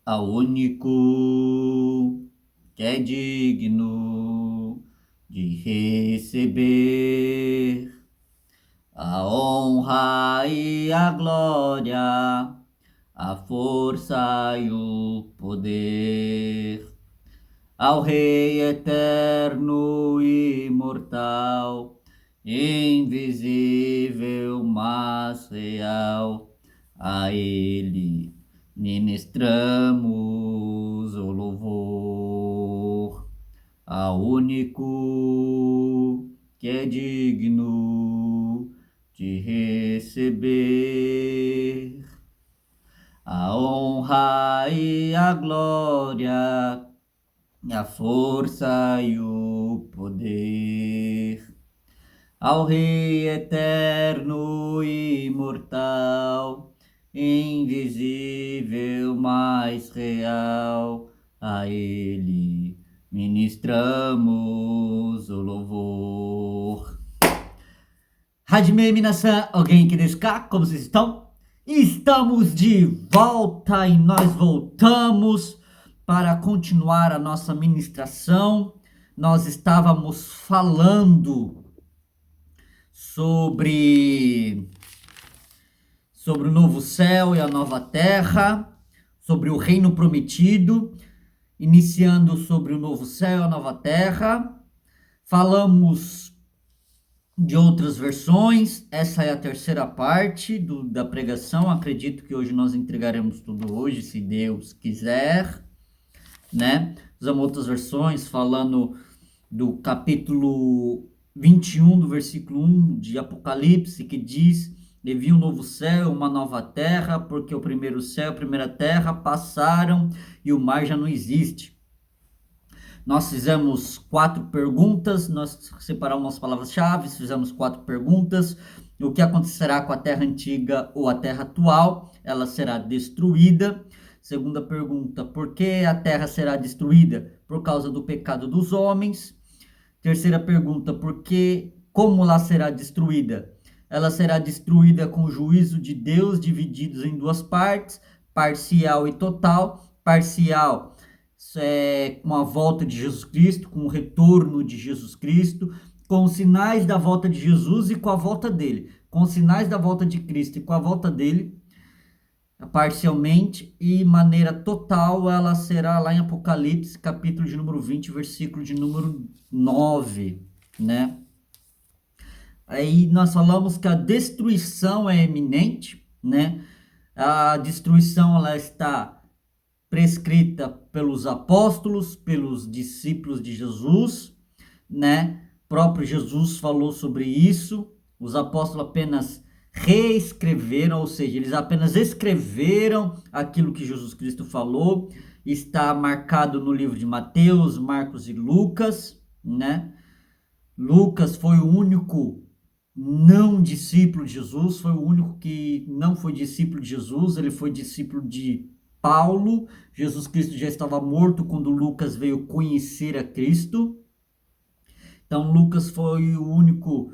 ao único que é digno de receber a honra e a glória, a força e o poder, ao Rei eterno e imortal, invisível, mas real, a Ele ministramos o louvor, ao único que é digno de receber a honra e a glória, a força e o poder, ao Rei eterno e imortal, invisível, mas real, a Ele ministramos o louvor. Hajime minasan, alguém que desu ka? Como vocês estão? Estamos de volta e nós voltamos para continuar a nossa ministração. Nós estávamos falando sobre o novo céu e a nova terra, sobre o reino prometido, iniciando sobre o novo céu e a nova terra. Falamos de outras versões, essa é a terceira parte da pregação. Acredito que hoje nós entregaremos tudo hoje, se Deus quiser, né? Usamos outras versões, falando do capítulo 21, do versículo 1 de Apocalipse, que diz: "E vi um novo céu, uma nova terra, porque o primeiro céu e a primeira terra passaram e o mar já não existe." Nós fizemos 4 perguntas, nós separamos as palavras-chave, fizemos 4 perguntas. O que acontecerá com a terra antiga ou a terra atual? Ela será destruída. Segunda pergunta: por que a terra será destruída? Por causa do pecado dos homens. Terceira pergunta: como ela será destruída? Ela será destruída com o juízo de Deus, divididos em 2 partes, parcial e total. Parcial com a volta de Jesus Cristo, com o retorno de Jesus Cristo, com os sinais da volta de Jesus e com a volta dele. Com os sinais da volta de Cristo e com a volta dele, parcialmente, e maneira total, ela será lá em Apocalipse, capítulo de número 20, versículo de número 9, né? Aí nós falamos que a destruição é eminente, né? A destruição, ela está prescrita pelos apóstolos, pelos discípulos de Jesus, né? O próprio Jesus falou sobre isso. Os apóstolos apenas reescreveram, ou seja, eles apenas escreveram aquilo que Jesus Cristo falou. Está marcado no livro de Mateus, Marcos e Lucas, né? Lucas foi o único não discípulo de Jesus, foi o único que não foi discípulo de Jesus, ele foi discípulo de Paulo. Jesus Cristo já estava morto quando Lucas veio conhecer a Cristo. Então, Lucas foi o único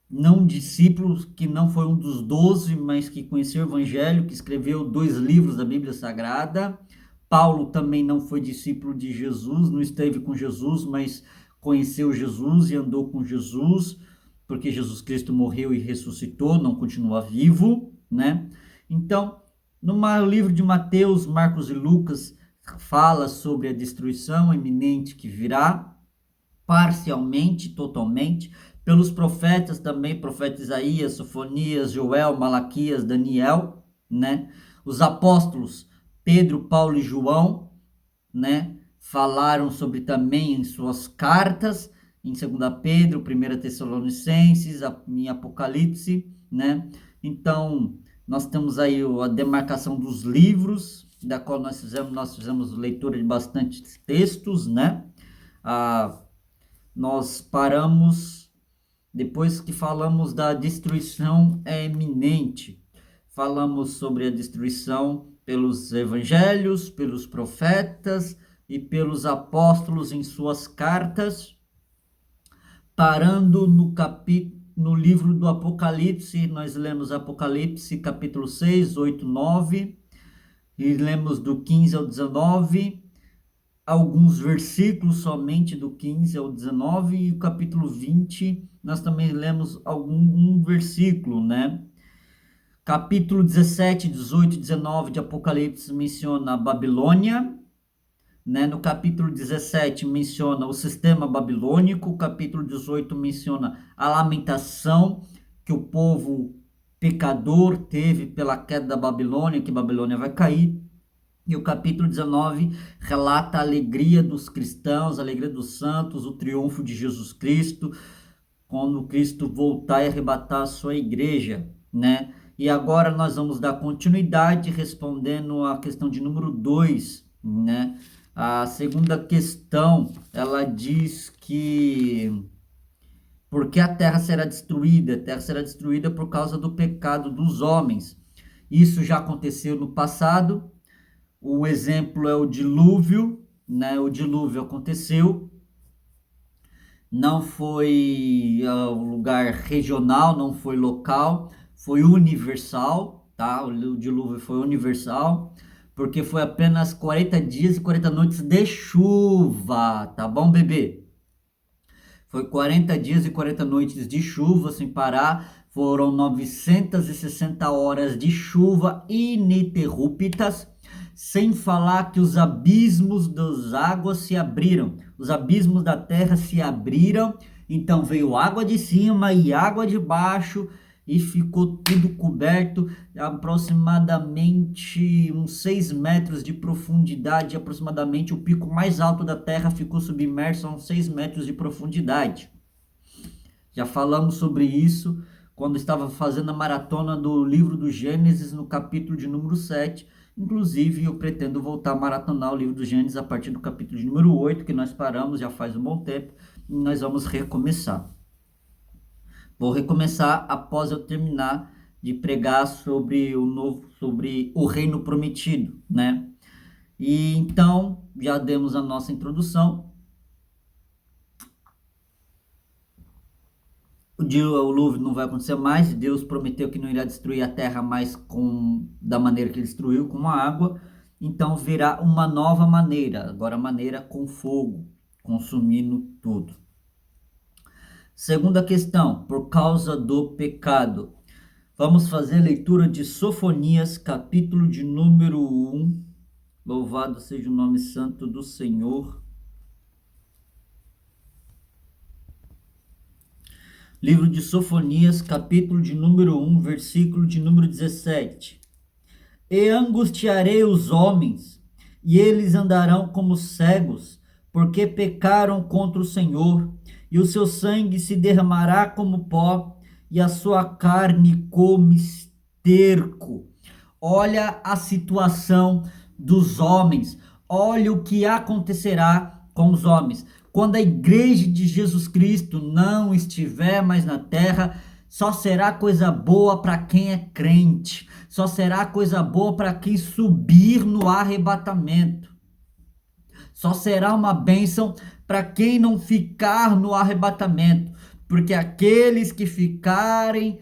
não discípulo que não foi um dos 12, mas que conheceu o Evangelho, que escreveu 2 livros da Bíblia Sagrada. Paulo também não foi discípulo de Jesus, não esteve com Jesus, mas conheceu Jesus e andou com Jesus, porque Jesus Cristo morreu e ressuscitou, não continua vivo, né? Então, no livro de Mateus, Marcos e Lucas, fala sobre a destruição iminente que virá, parcialmente, totalmente, pelos profetas também, profeta Isaías, Sofonias, Joel, Malaquias, Daniel, né? Os apóstolos Pedro, Paulo e João, né? Falaram sobre também em suas cartas, em 2 Pedro, 1 Tessalonicenses, em Apocalipse, né? Então, nós temos aí a demarcação dos livros, da qual nós fizemos leitura de bastantes textos, né? Nós paramos depois que falamos da destruição eminente. Falamos sobre a destruição pelos evangelhos, pelos profetas e pelos apóstolos em suas cartas, parando no livro do Apocalipse. Nós lemos Apocalipse capítulo 6, 8, 9, e lemos do 15 ao 19, alguns versículos somente do 15 ao 19, e o capítulo 20, nós também lemos um versículo, né? Capítulo 17, 18 e 19 de Apocalipse menciona a Babilônia, né? No capítulo 17 menciona o sistema babilônico, o capítulo 18 menciona a lamentação que o povo pecador teve pela queda da Babilônia, que Babilônia vai cair. E o capítulo 19 relata a alegria dos cristãos, a alegria dos santos, o triunfo de Jesus Cristo, quando Cristo voltar e arrebatar a sua igreja, né? E agora nós vamos dar continuidade respondendo a questão de número 2, né? A segunda questão, ela diz que porque a terra será destruída? A terra será destruída por causa do pecado dos homens. Isso já aconteceu no passado. O exemplo é o dilúvio, né? O dilúvio aconteceu, não foi um lugar regional, não foi local, foi universal, tá? O dilúvio foi universal, porque foi apenas 40 dias e 40 noites de chuva, tá bom, bebê? Foi 40 dias e 40 noites de chuva sem parar, foram 960 horas de chuva ininterruptas, sem falar que os abismos das águas se abriram, os abismos da terra se abriram, então veio água de cima e água de baixo e ficou tudo coberto, aproximadamente uns 6 metros de profundidade, aproximadamente o pico mais alto da terra ficou submerso a uns 6 metros de profundidade. Já falamos sobre isso quando estava fazendo a maratona do livro do Gênesis, no capítulo de número 7. Inclusive, eu pretendo voltar a maratonar o livro do Gênesis a partir do capítulo de número 8, que nós paramos já faz um bom tempo, e nós vamos recomeçar. Vou recomeçar após eu terminar de pregar sobre o reino prometido, né? E então, já demos a nossa introdução. O dilúvio não vai acontecer mais. Deus prometeu que não irá destruir a terra mais da maneira que ele destruiu, com a água. Então virá uma nova maneira, agora a maneira com fogo, consumindo tudo. Segunda questão, por causa do pecado. Vamos fazer a leitura de Sofonias, capítulo de número 1. Louvado seja o nome santo do Senhor. Livro de Sofonias, capítulo de número 1, versículo de número 17. E angustiarei os homens, e eles andarão como cegos, porque pecaram contra o Senhor, e o seu sangue se derramará como pó, e a sua carne como esterco. Olha a situação dos homens, olha o que acontecerá com os homens. Quando a igreja de Jesus Cristo não estiver mais na terra, só será coisa boa para quem é crente. Só será coisa boa para quem subir no arrebatamento. Só será uma bênção para quem não ficar no arrebatamento. Porque aqueles que ficarem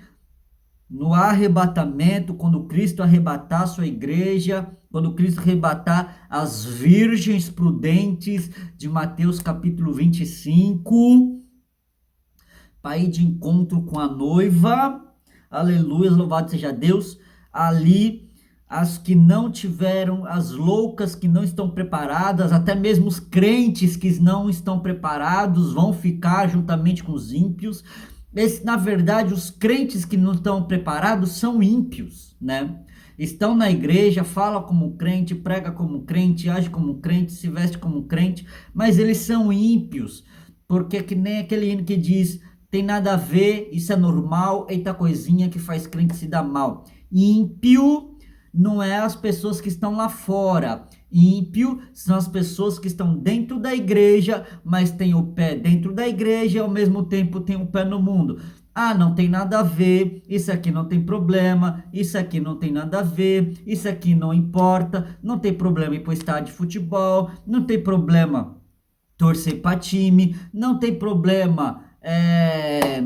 no arrebatamento, quando Cristo arrebatar a sua igreja, quando Cristo arrebatar as virgens prudentes de Mateus capítulo 25, para ir de encontro com a noiva, aleluia, louvado seja Deus, ali as que não tiveram, as loucas que não estão preparadas, até mesmo os crentes que não estão preparados vão ficar juntamente com os ímpios. Na verdade, os crentes que não estão preparados são ímpios, né? Estão na igreja, falam como crente, prega como crente, age como crente, se veste como crente, mas eles são ímpios, porque é que nem aquele hino que diz, tem nada a ver, isso é normal, eita coisinha que faz crente se dar mal. Ímpio não é as pessoas que estão lá fora. Ímpio são as pessoas que estão dentro da igreja, mas tem o pé dentro da igreja e ao mesmo tempo tem o pé no mundo. Ah, não tem nada a ver, isso aqui não tem problema, isso aqui não tem nada a ver, isso aqui não importa, não tem problema ir para o estádio de futebol, não tem problema torcer para time, não tem problema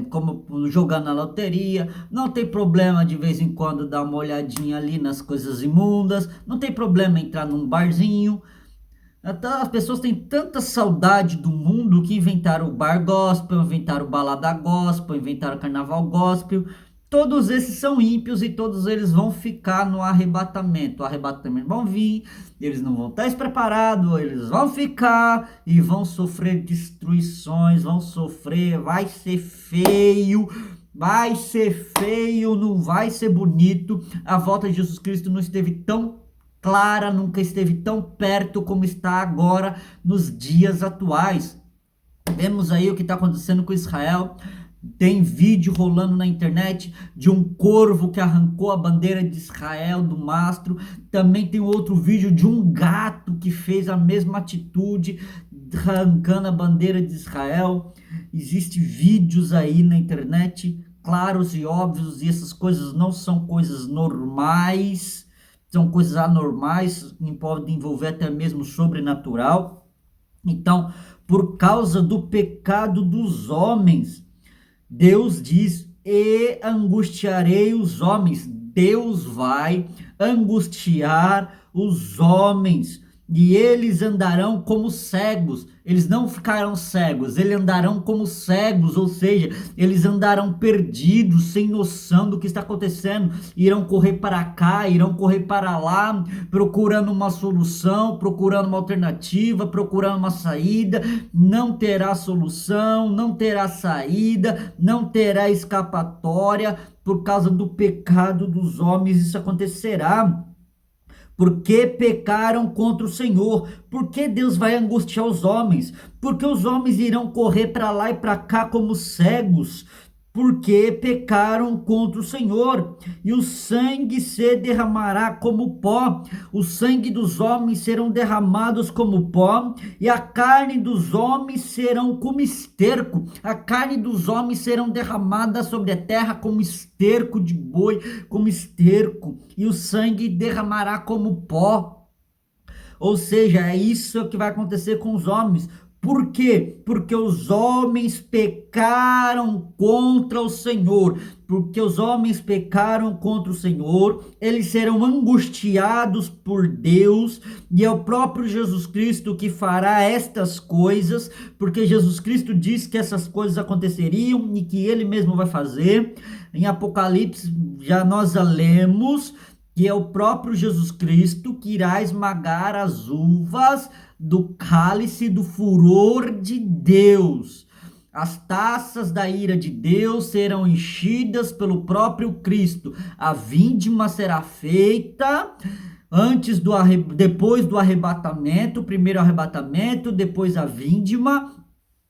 como jogar na loteria, não tem problema de vez em quando dar uma olhadinha ali nas coisas imundas, não tem problema entrar num barzinho. Até as pessoas têm tanta saudade do mundo que inventaram o bar gospel, inventaram o balada gospel, inventaram o carnaval gospel. Todos esses são ímpios e todos eles vão ficar no arrebatamento. O arrebatamento vão vir, eles não vão estar preparados, eles vão ficar e vão sofrer destruições, vão sofrer, vai ser feio, não vai ser bonito. A volta de Jesus Cristo não esteve tão clara, nunca esteve tão perto como está agora nos dias atuais. Vemos aí o que está acontecendo com Israel. Tem vídeo rolando na internet de um corvo que arrancou a bandeira de Israel do mastro. Também tem outro vídeo de um gato que fez a mesma atitude, arrancando a bandeira de Israel. Existem vídeos aí na internet claros e óbvios, e essas coisas não são coisas normais, são coisas anormais, que podem envolver até mesmo sobrenatural. Então, por causa do pecado dos homens, Deus diz: e angustiarei os homens. Deus vai angustiar os homens, e eles andarão como cegos. Eles não ficarão cegos, eles andarão como cegos, ou seja, eles andarão perdidos, sem noção do que está acontecendo. Irão correr para cá, irão correr para lá, procurando uma solução, procurando uma alternativa, procurando uma saída. Não terá solução, não terá saída, não terá escapatória. Por causa do pecado dos homens isso acontecerá. Porque pecaram contra o Senhor. Porque Deus vai angustiar os homens? Porque os homens irão correr para lá e para cá como cegos. Porque pecaram contra o Senhor, e o sangue se derramará como pó. O sangue dos homens serão derramados como pó, e a carne dos homens serão como esterco. A carne dos homens serão derramadas sobre a terra como esterco de boi, como esterco, e o sangue derramará como pó. Ou seja, é isso que vai acontecer com os homens. Por quê? Porque os homens pecaram contra o Senhor. Porque os homens pecaram contra o Senhor, eles serão angustiados por Deus, e é o próprio Jesus Cristo que fará estas coisas, porque Jesus Cristo disse que essas coisas aconteceriam e que ele mesmo vai fazer. Em Apocalipse, já nós a lemos, que é o próprio Jesus Cristo que irá esmagar as uvas do cálice do furor de Deus. As taças da ira de Deus serão enchidas pelo próprio Cristo. A vindima será feita depois do arrebatamento, primeiro arrebatamento, depois a vindima.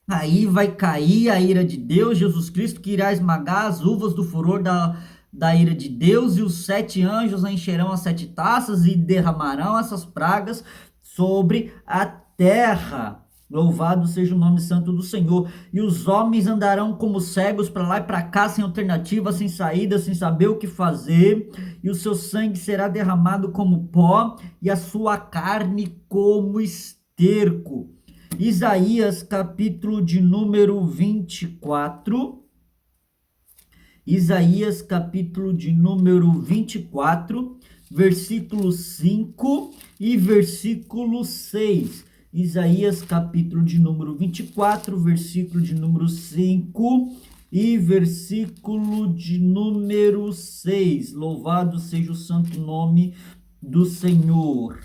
Aí vai cair a ira de Deus, Jesus Cristo que irá esmagar as uvas do furor da ira de Deus, e os 7 anjos encherão as 7 taças e derramarão essas pragas sobre a terra. Louvado seja o nome santo do Senhor. E os homens andarão como cegos para lá e para cá, sem alternativa, sem saída, sem saber o que fazer. E o seu sangue será derramado como pó, e a sua carne como esterco. Isaías, capítulo de número 24. Isaías, capítulo de número 24, versículo 5 e versículo 6. Isaías, capítulo de número 24, versículo de número 5 e versículo de número 6. Louvado seja o santo nome do Senhor.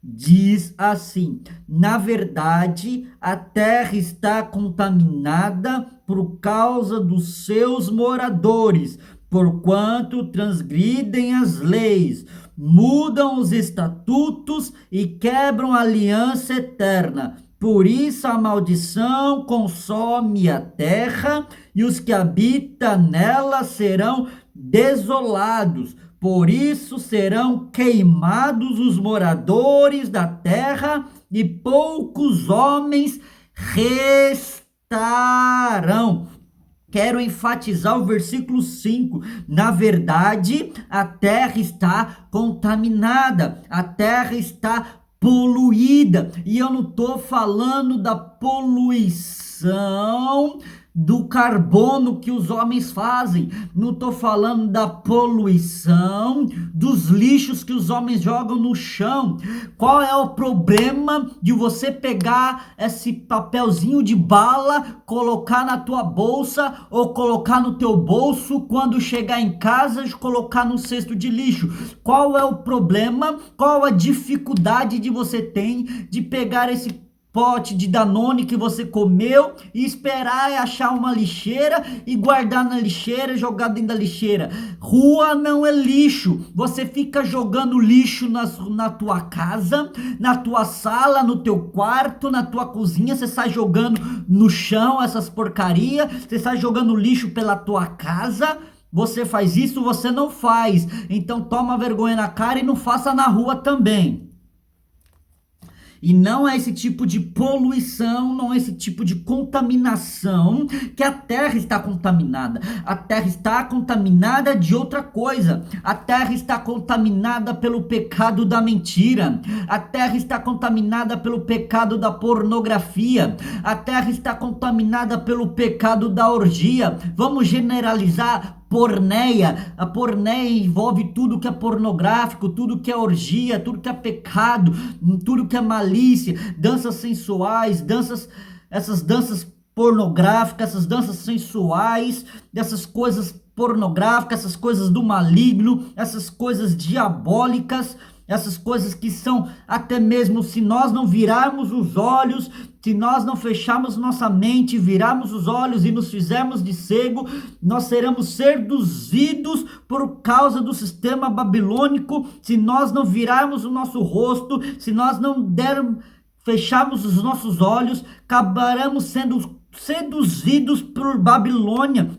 Diz assim: na verdade, a terra está contaminada por causa dos seus moradores, porquanto transgridem as leis, mudam os estatutos e quebram a aliança eterna. Por isso a maldição consome a terra, e os que habitam nela serão desolados. Por isso serão queimados os moradores da terra, e poucos homens restarão. Quero enfatizar o versículo 5. Na verdade, a terra está contaminada, a terra está poluída. E eu não estou falando da poluição do carbono que os homens fazem, não estou falando da poluição, dos lixos que os homens jogam no chão. Qual é o problema de você pegar esse papelzinho de bala, colocar na tua bolsa ou colocar no teu bolso quando chegar em casa e colocar no cesto de lixo? Qual é o problema? Qual a dificuldade de você tem de pegar esse pote de Danone que você comeu e esperar achar uma lixeira e guardar na lixeira, jogar dentro da lixeira? Rua não é lixo. Você fica jogando lixo na tua casa, na tua sala, no teu quarto, na tua cozinha. Você sai jogando no chão essas porcaria, você sai jogando lixo pela tua casa. Você faz isso, você não faz. Então toma vergonha na cara e não faça na rua também. E não é esse tipo de poluição, não é esse tipo de contaminação que a terra está contaminada. A terra está contaminada de outra coisa. A terra está contaminada pelo pecado da mentira. A terra está contaminada pelo pecado da pornografia. A terra está contaminada pelo pecado da orgia. Vamos generalizar. Porneia, a porneia envolve tudo que é pornográfico, tudo que é orgia, tudo que é pecado, tudo que é malícia, danças sensuais, essas danças pornográficas, essas danças sensuais, essas coisas pornográficas, essas coisas do maligno, essas coisas diabólicas, essas coisas que são até mesmo, se nós não virarmos os olhos, se nós não fecharmos nossa mente, virarmos os olhos e nos fizermos de cego, nós seremos seduzidos por causa do sistema babilônico. Se nós não virarmos o nosso rosto, se nós não fecharmos os nossos olhos, acabaremos sendo seduzidos por Babilônia,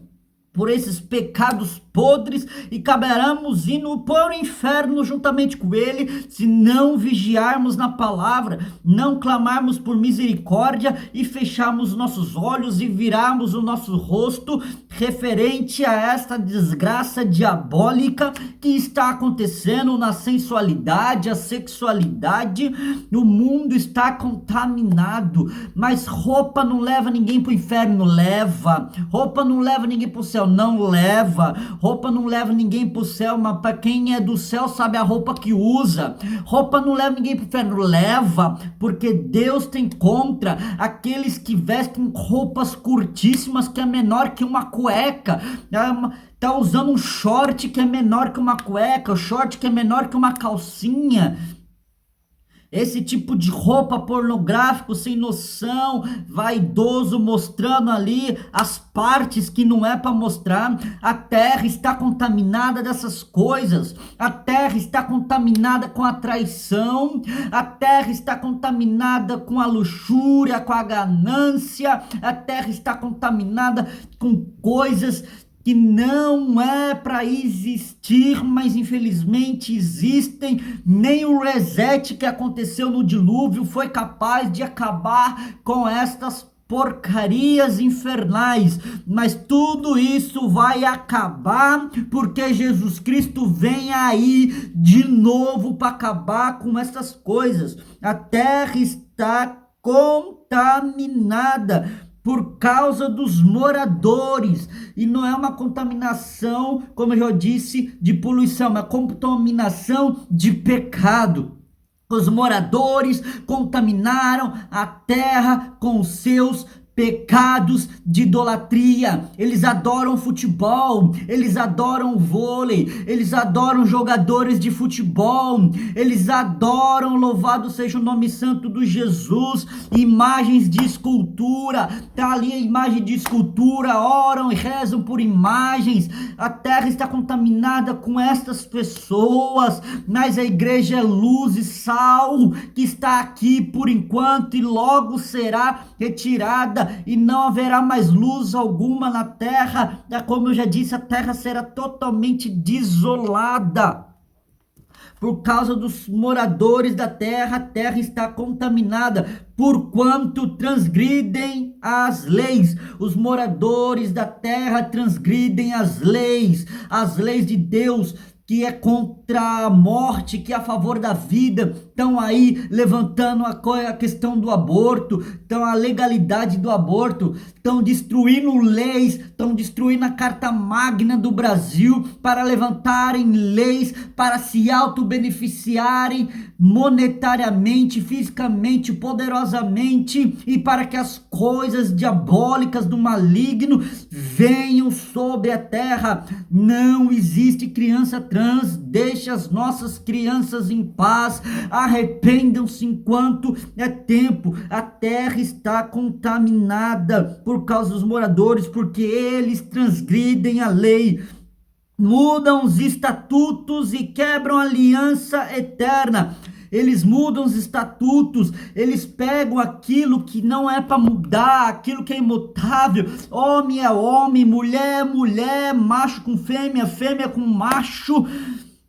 por esses pecados podres, e acabaremos indo para o inferno juntamente com ele, se não vigiarmos na palavra, não clamarmos por misericórdia e fecharmos nossos olhos e virarmos o nosso rosto referente a esta desgraça diabólica que está acontecendo na sensualidade, a sexualidade. O mundo está contaminado, mas roupa não leva ninguém para o inferno, leva. Roupa não leva ninguém para o céu, não leva. Roupa não leva ninguém para o céu, mas para quem é do céu sabe a roupa que usa. Roupa não leva ninguém para o inferno, leva, porque Deus tem contra aqueles que vestem roupas curtíssimas que é menor que uma cueca. Tá usando um short que é menor que uma cueca, um short que é menor que uma calcinha. Esse tipo de roupa pornográfico, sem noção, vaidoso, mostrando ali as partes que não é para mostrar. A terra está contaminada dessas coisas. A terra está contaminada com a traição. A terra está contaminada com a luxúria, com a ganância. A terra está contaminada com coisas que não é para existir, mas infelizmente existem. Nem o reset que aconteceu no dilúvio foi capaz de acabar com estas porcarias infernais, mas tudo isso vai acabar porque Jesus Cristo vem aí de novo para acabar com essas coisas. A terra está contaminada por causa dos moradores, e não é uma contaminação, como eu já disse, de poluição, é uma contaminação de pecado. Os moradores contaminaram a terra com os seus pecados de idolatria. Eles adoram futebol, eles adoram vôlei, eles adoram jogadores de futebol, eles adoram, louvado seja o nome santo do Jesus, imagens de escultura. Tá ali a imagem de escultura, oram e rezam por imagens. A terra está contaminada com estas pessoas, mas a igreja é luz e sal que está aqui por enquanto e logo será retirada, e não haverá mais luz alguma na terra. Como eu já disse, a terra será totalmente desolada. Por causa dos moradores da terra, a terra está contaminada, porquanto transgridem as leis. Os moradores da terra transgridem as leis de Deus, que é contra a morte, que é a favor da vida, estão aí levantando a questão do aborto, então a legalidade do aborto, estão destruindo leis, estão destruindo a Carta Magna do Brasil para levantarem leis para se auto-beneficiarem monetariamente, fisicamente, poderosamente, e para que as coisas diabólicas do maligno venham sobre a terra. Não existe criança trans, deixe as nossas crianças em paz, arrependam-se enquanto é tempo. A terra está contaminada por causa dos moradores, porque eles transgridem a lei, mudam os estatutos e quebram a aliança eterna. Eles mudam os estatutos, eles pegam aquilo que não é para mudar, aquilo que é imutável. Homem é homem, mulher é mulher, macho com fêmea, fêmea com macho.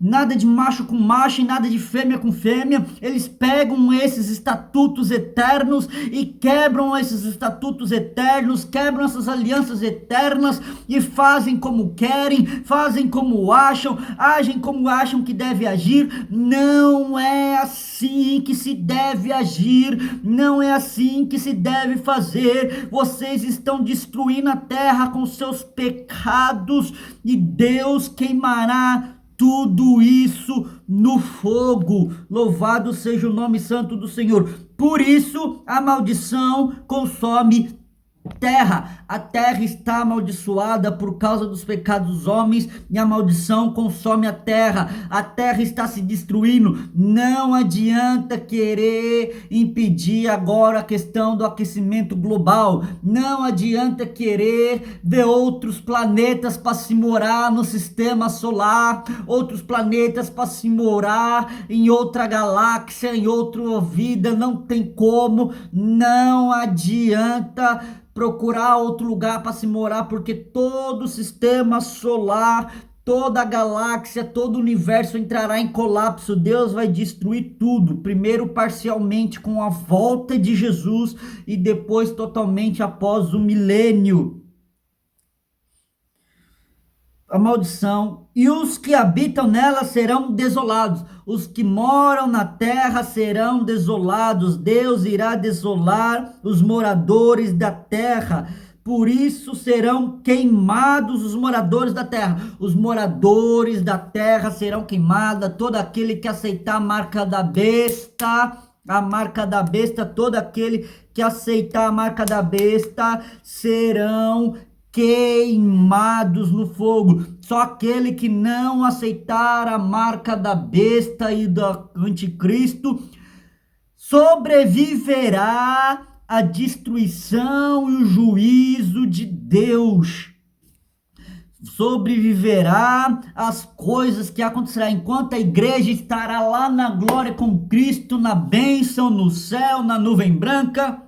Nada de macho com macho e nada de fêmea com fêmea. Eles pegam esses estatutos eternos e quebram esses estatutos eternos, quebram essas alianças eternas e fazem como querem, fazem como acham, agem como acham que deve agir. Não é assim que se deve agir, não é assim que se deve fazer. Vocês estão destruindo a terra com seus pecados e Deus queimará tudo isso no fogo. Louvado seja o nome santo do Senhor. Por isso a maldição consome terra. A terra está amaldiçoada por causa dos pecados dos homens e a maldição consome a terra está se destruindo. Não adianta querer impedir agora a questão do aquecimento global, não adianta querer ver outros planetas para se morar no sistema solar, outros planetas para se morar em outra galáxia, em outra vida. Não tem como, não adianta procurar outro lugar para se morar, porque todo o sistema solar, toda a galáxia, todo o universo entrará em colapso. Deus vai destruir tudo, primeiro parcialmente com a volta de Jesus e depois totalmente após o milênio. A maldição, e os que habitam nela serão desolados. Os que moram na terra serão desolados. Deus irá desolar os moradores da terra. Por isso serão queimados os moradores da terra. Os moradores da terra serão queimados. Todo aquele que aceitar a marca da besta, todo aquele que aceitar a marca da besta serão queimados no fogo. Só aquele que não aceitar a marca da besta e do anticristo sobreviverá à destruição e o juízo de Deus. Sobreviverá às coisas que acontecerá enquanto a igreja estará lá na glória com Cristo, na bênção, no céu, na nuvem branca,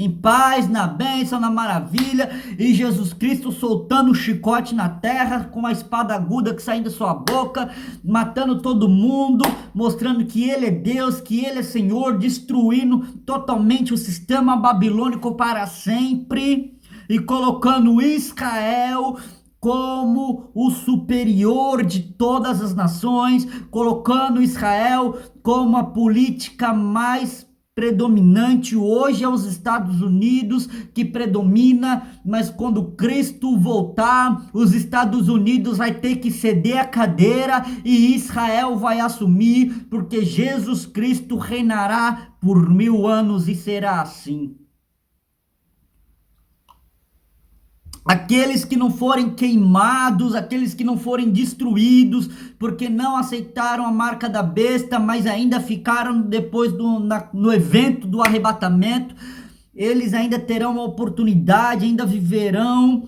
em paz, na bênção, na maravilha, e Jesus Cristo soltando o chicote na terra, com a espada aguda que sai da sua boca, matando todo mundo, mostrando que Ele é Deus, que Ele é Senhor, destruindo totalmente o sistema babilônico para sempre, e colocando Israel como o superior de todas as nações, colocando Israel como a política mais predominante. Hoje é os Estados Unidos que predomina, mas quando Cristo voltar, os Estados Unidos vai ter que ceder a cadeira e Israel vai assumir, porque Jesus Cristo reinará por 1000 anos e será assim. Aqueles que não forem queimados, aqueles que não forem destruídos, porque não aceitaram a marca da besta, mas ainda ficaram depois no evento do arrebatamento, eles ainda terão uma oportunidade, ainda viverão,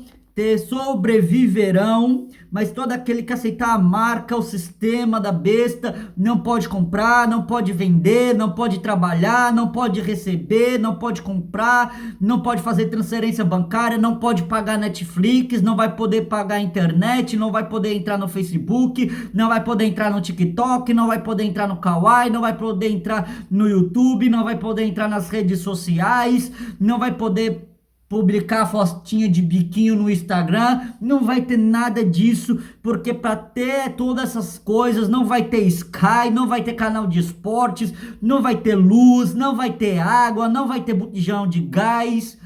sobreviverão, mas todo aquele que aceitar a marca, o sistema da besta, não pode comprar, não pode vender, não pode trabalhar, não pode receber, não pode comprar, não pode fazer transferência bancária, não pode pagar Netflix, não vai poder pagar a internet, não vai poder entrar no Facebook, não vai poder entrar no TikTok, não vai poder entrar no Kawaii, não vai poder entrar no YouTube, não vai poder entrar nas redes sociais, não vai poder publicar fotinha de biquinho no Instagram, não vai ter nada disso, porque para ter todas essas coisas não vai ter Sky, não vai ter canal de esportes, não vai ter luz, não vai ter água, não vai ter botijão de gás,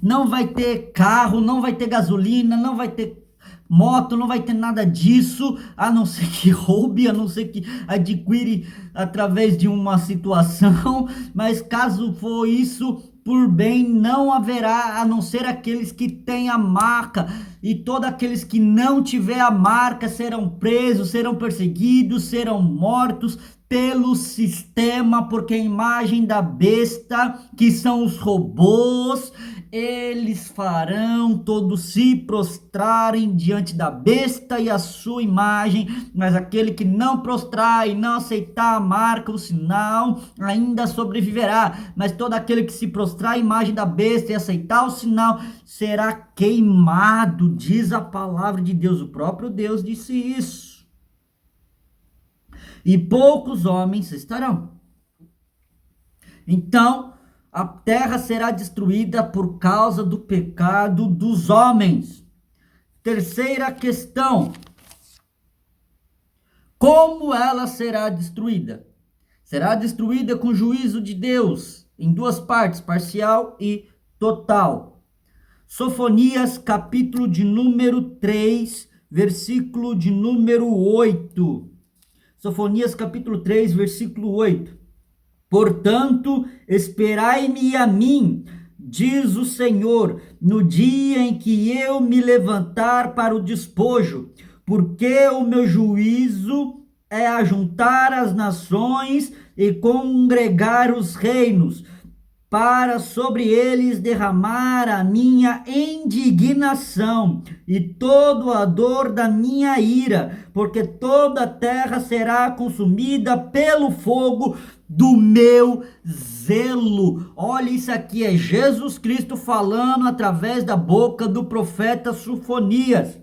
não vai ter carro, não vai ter gasolina, não vai ter moto, não vai ter nada disso, a não ser que roube, a não ser que adquire através de uma situação, mas caso for isso, por bem não haverá, a não ser aqueles que têm a marca, e todos aqueles que não tiver a marca serão presos, serão perseguidos, serão mortos pelo sistema, porque a imagem da besta, que são os robôs, eles farão todos se prostrarem diante da besta e a sua imagem, mas aquele que não prostrar e não aceitar a marca, o sinal, ainda sobreviverá. Mas todo aquele que se prostrar à imagem da besta e aceitar o sinal, será queimado, diz a palavra de Deus. O próprio Deus disse isso. E poucos homens estarão. Então, a terra será destruída por causa do pecado dos homens. Terceira questão: como ela será destruída? Será destruída com juízo de Deus, em duas partes, parcial e total. Sofonias, capítulo de número 3, versículo de número 8. Sofonias, capítulo 3, versículo 8. Portanto, esperai-me a mim, diz o Senhor, no dia em que eu me levantar para o despojo, porque o meu juízo é ajuntar as nações e congregar os reinos, para sobre eles derramar a minha indignação e todo a dor da minha ira, porque toda a terra será consumida pelo fogo do meu zelo. Olha, isso aqui é Jesus Cristo falando através da boca do profeta Sofonias.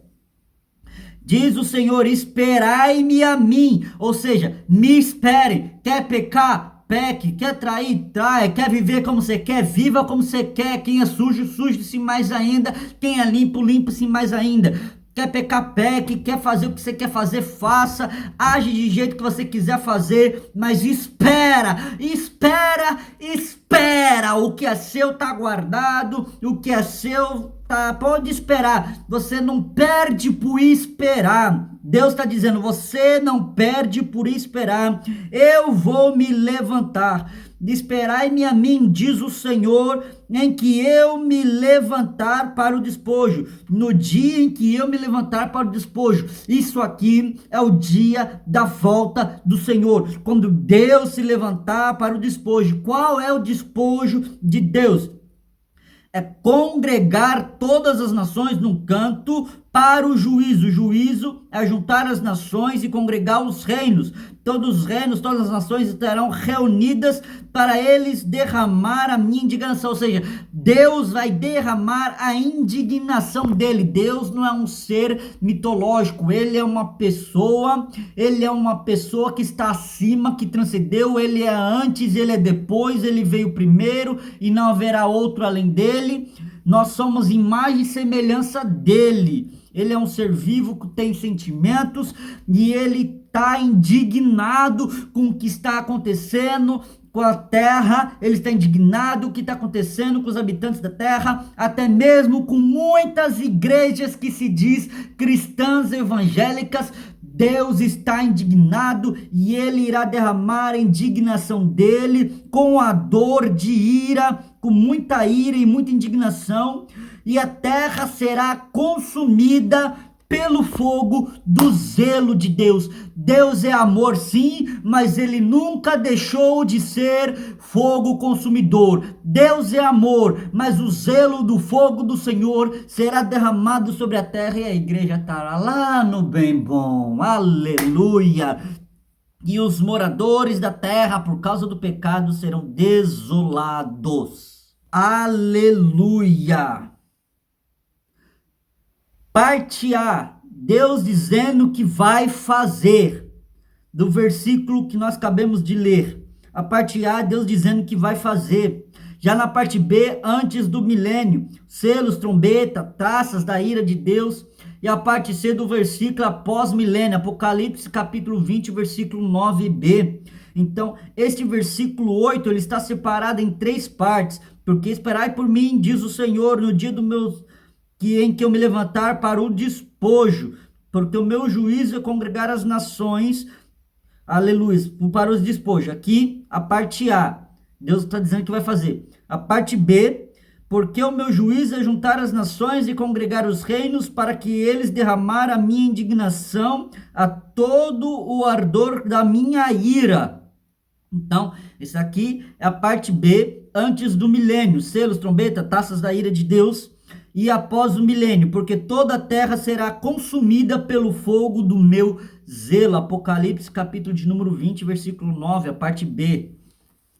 Diz o Senhor: esperai-me a mim, ou seja, me espere. Quer pecar? Peque. Quer trair? Traia. Quer viver como você quer? Viva como você quer. Quem é sujo, suje-se mais ainda. Quem é limpo, limpe-se mais ainda. Quer pecar, peque. Quer fazer o que você quer fazer, faça. Age de jeito que você quiser fazer, mas espera, espera, espera. O que é seu está guardado, o que é seu pode esperar. Você não perde por esperar. Deus está dizendo: você não perde por esperar. Eu vou me levantar. Esperai-me a mim, diz o Senhor, em que eu me levantar para o despojo. No dia em que eu me levantar para o despojo. Isso aqui é o dia da volta do Senhor. Quando Deus se levantar para o despojo. Qual é o despojo de Deus? É congregar todas as nações num canto para o juízo. O juízo é juntar as nações e congregar os reinos. Todos os reinos, todas as nações estarão reunidas para eles derramar a minha indignação. Ou seja, Deus vai derramar a indignação dele. Deus não é um ser mitológico, ele é uma pessoa que está acima, que transcendeu. Ele é antes, ele é depois, ele veio primeiro e não haverá outro além dele. Nós somos imagem e semelhança dele. Ele é um ser vivo que tem sentimentos e ele está indignado com o que está acontecendo com a terra. Ele está indignado com o que está acontecendo com os habitantes da terra, até mesmo com muitas igrejas que se diz cristãs evangélicas. Deus está indignado e ele irá derramar a indignação dele com a dor de ira, com muita ira e muita indignação, e a terra será consumida pelo fogo do zelo de Deus. Deus é amor, sim, mas ele nunca deixou de ser fogo consumidor. Deus é amor, mas o zelo do fogo do Senhor será derramado sobre a terra e a igreja estará lá no bem bom. Aleluia! E os moradores da terra, por causa do pecado, serão desolados. Aleluia! Parte A, Deus dizendo que vai fazer, do versículo que nós acabamos de ler. A parte A, Deus dizendo que vai fazer. Já na parte B, antes do milênio, selos, trombeta, taças da ira de Deus. E a parte C do versículo após milênio, Apocalipse capítulo 20, versículo 9b. Então, este versículo 8, ele está separado em 3 partes. Porque esperai por mim, diz o Senhor, no dia em que eu me levantar para o despojo. Porque o meu juízo é congregar as nações, aleluia, para os despojos. Aqui, a parte A, Deus está dizendo que vai fazer. A parte B, porque o meu juízo é juntar as nações e congregar os reinos, para que eles derramar a minha indignação, a todo o ardor da minha ira. Então, isso aqui é a parte B, antes do milênio, selos, trombeta, taças da ira de Deus, e após o milênio, porque toda a terra será consumida pelo fogo do meu zelo. Apocalipse capítulo de número 20, versículo 9, a parte B.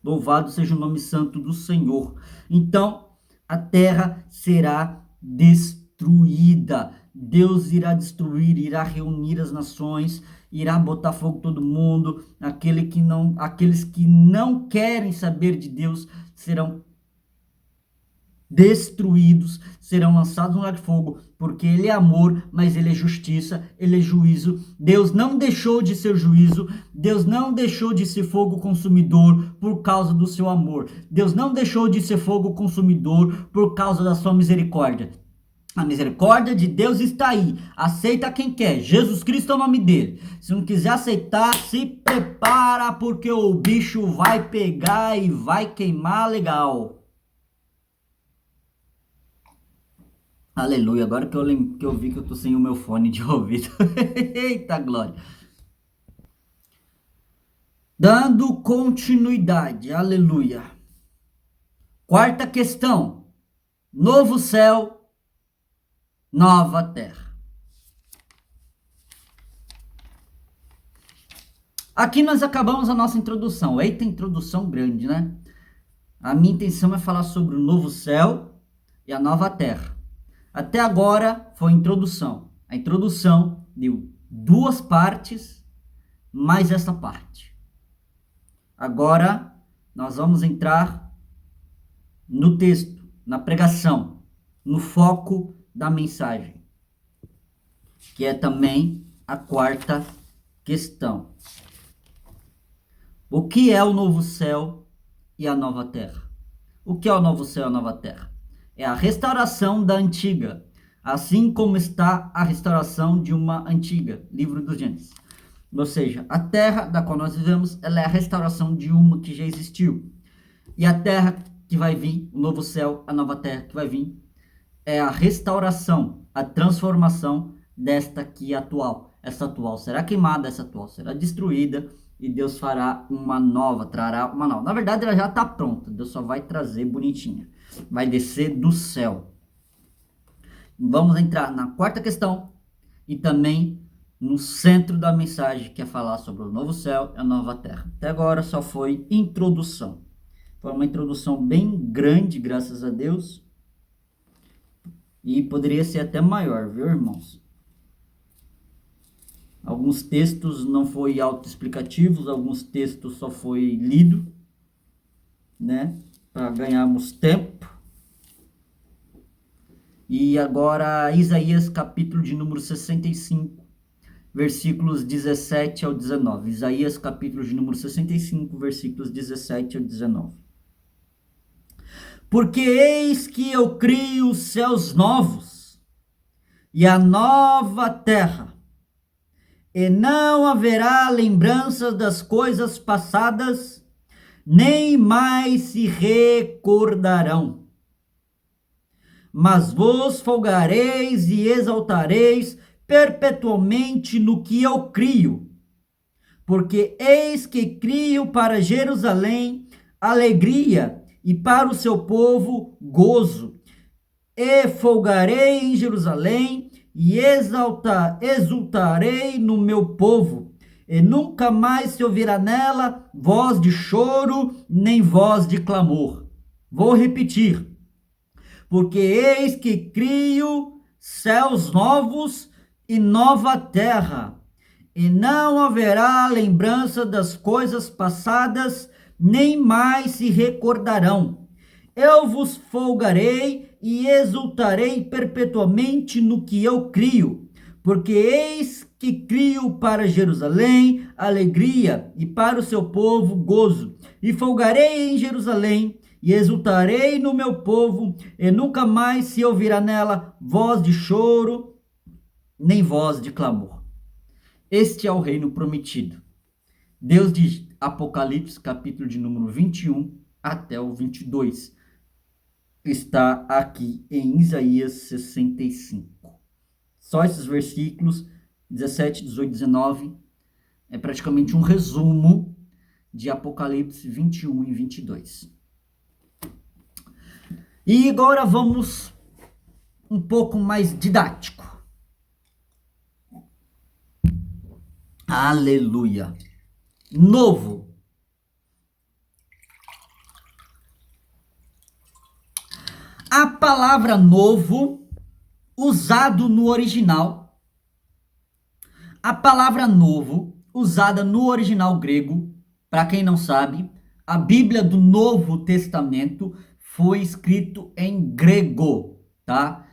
Louvado seja o nome santo do Senhor. Então, a terra será destruída. Deus irá destruir, irá reunir as nações, irá botar fogo em todo mundo. Aqueles que não querem saber de Deus serão destruídos, serão lançados no lago de fogo, porque ele é amor, mas ele é justiça, ele é juízo. Deus não deixou de ser juízo, Deus não deixou de ser fogo consumidor por causa do seu amor. Deus não deixou de ser fogo consumidor por causa da sua misericórdia. A misericórdia de Deus está aí. Aceita quem quer. Jesus Cristo é o nome dele. Se não quiser aceitar, se prepara, porque o bicho vai pegar e vai queimar legal. Aleluia, agora que eu vi que eu tô sem o meu fone de ouvido. Eita glória. Dando continuidade, aleluia. Quarta questão. Novo céu, nova terra. Aqui nós acabamos a nossa introdução. Eita, introdução grande, né? A minha intenção é falar sobre o novo céu e a nova terra. Até agora foi a introdução. A introdução deu 2 partes, mais essa parte. Agora nós vamos entrar no texto, na pregação, no foco da mensagem, que é também a quarta questão. O que é o novo céu e a nova terra? O que é o novo céu e a nova terra? É a restauração da antiga, assim como está a restauração de uma antiga, livro do Gênesis. Ou seja, a terra da qual nós vivemos, ela é a restauração de uma que já existiu. E a terra que vai vir, o novo céu, a nova terra que vai vir, é a restauração, a transformação desta aqui atual. Essa atual será queimada, essa atual será destruída, e Deus fará uma nova, trará uma nova. Na verdade, ela já está pronta, Deus só vai trazer bonitinha. Vai descer do céu. Vamos entrar na quarta questão e também no centro da mensagem, que é falar sobre o novo céu e a nova terra. Até agora só foi introdução. Foi uma introdução bem grande, graças a Deus. E poderia ser até maior, viu, irmãos? Alguns textos não foi autoexplicativos, alguns textos só foi lido, né? Para ganharmos tempo. E agora Isaías capítulo de número 65, versículos 17 ao 19. Isaías capítulo de número 65, versículos 17 ao 19. Porque eis que eu crio os céus novos e a nova terra, e não haverá lembrança das coisas passadas, nem mais se recordarão. Mas vos folgareis e exaltareis perpetuamente no que eu crio. Porque eis que crio para Jerusalém alegria e para o seu povo gozo. E folgarei em Jerusalém e exultarei no meu povo. E nunca mais se ouvirá nela voz de choro, nem voz de clamor. Vou repetir. Porque eis que crio céus novos e nova terra, e não haverá lembrança das coisas passadas, nem mais se recordarão. eu vos folgarei e exultarei perpetuamente no que eu crio, porque eis que crio para Jerusalém alegria e para o seu povo gozo, e folgarei em Jerusalém e exultarei no meu povo, e nunca mais se ouvirá nela voz de choro, nem voz de clamor. Este é o reino prometido. Deus diz, Apocalipse, capítulo de número 21 até o 22. Está aqui em Isaías 65. Só esses versículos 17, 18, 19 é praticamente um resumo de Apocalipse 21 e 22. E agora vamos um pouco mais didático. Aleluia. Novo. A palavra novo, usado no original, a palavra novo, usada no original grego, para quem não sabe, a Bíblia do Novo Testamento foi escrito em grego, tá?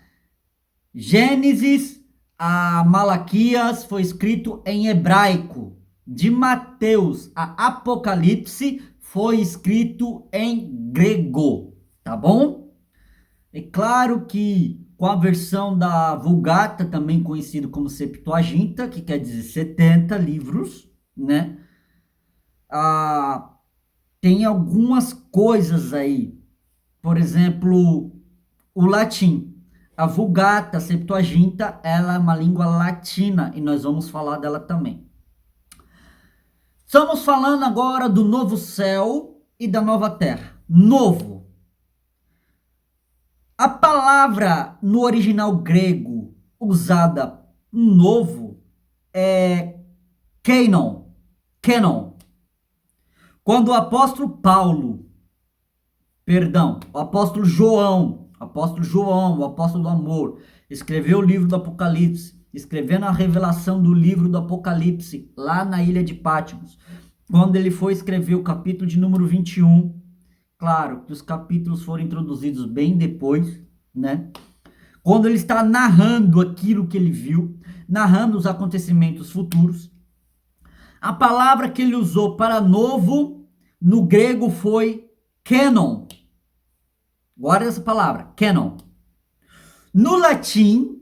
Gênesis a Malaquias foi escrito em hebraico. De Mateus a Apocalipse foi escrito em grego, tá bom? É claro que com a versão da Vulgata, também conhecido como Septuaginta, que quer dizer 70 livros, né? Tem algumas coisas aí. Por exemplo, o latim. A Vulgata, a Septuaginta, ela é uma língua latina e nós vamos falar dela também. Estamos falando agora do novo céu e da nova terra. Novo. A palavra no original grego usada novo é kainon. Kainon. Quando o apóstolo o apóstolo João, o apóstolo do amor, escreveu o livro do Apocalipse, escrevendo a revelação do livro do Apocalipse, lá na ilha de Patmos, quando ele foi escrever o capítulo de número 21, claro que os capítulos foram introduzidos bem depois, né? Quando ele está narrando aquilo que ele viu, narrando os acontecimentos futuros, a palavra que ele usou para novo, no grego foi kainon. Guarda essa palavra, kainon. No latim,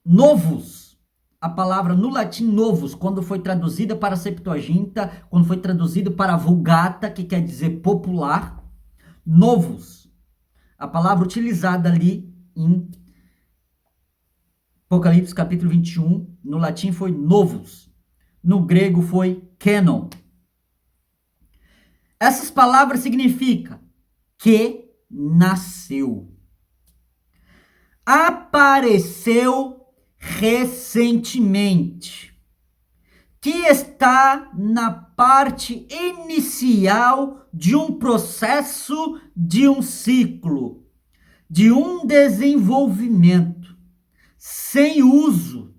novus. A palavra no latim novus, quando foi traduzida para a Septuaginta, quando foi traduzida para a Vulgata, que quer dizer popular, novus. A palavra utilizada ali em Apocalipse capítulo 21, no latim foi novus. No grego foi kainon. Essas palavras significam que nasceu, apareceu recentemente, que está na parte inicial de um processo, de um ciclo, de um desenvolvimento, sem uso,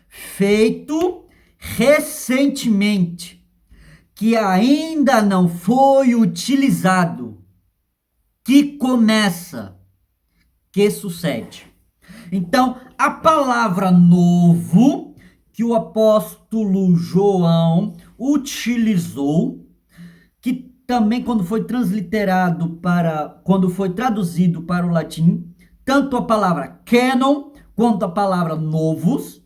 feito recentemente, que ainda não foi utilizado, que começa, que sucede. Então, a palavra novo que o apóstolo João utilizou, que também quando foi traduzido para o latim, tanto a palavra kainon quanto a palavra novus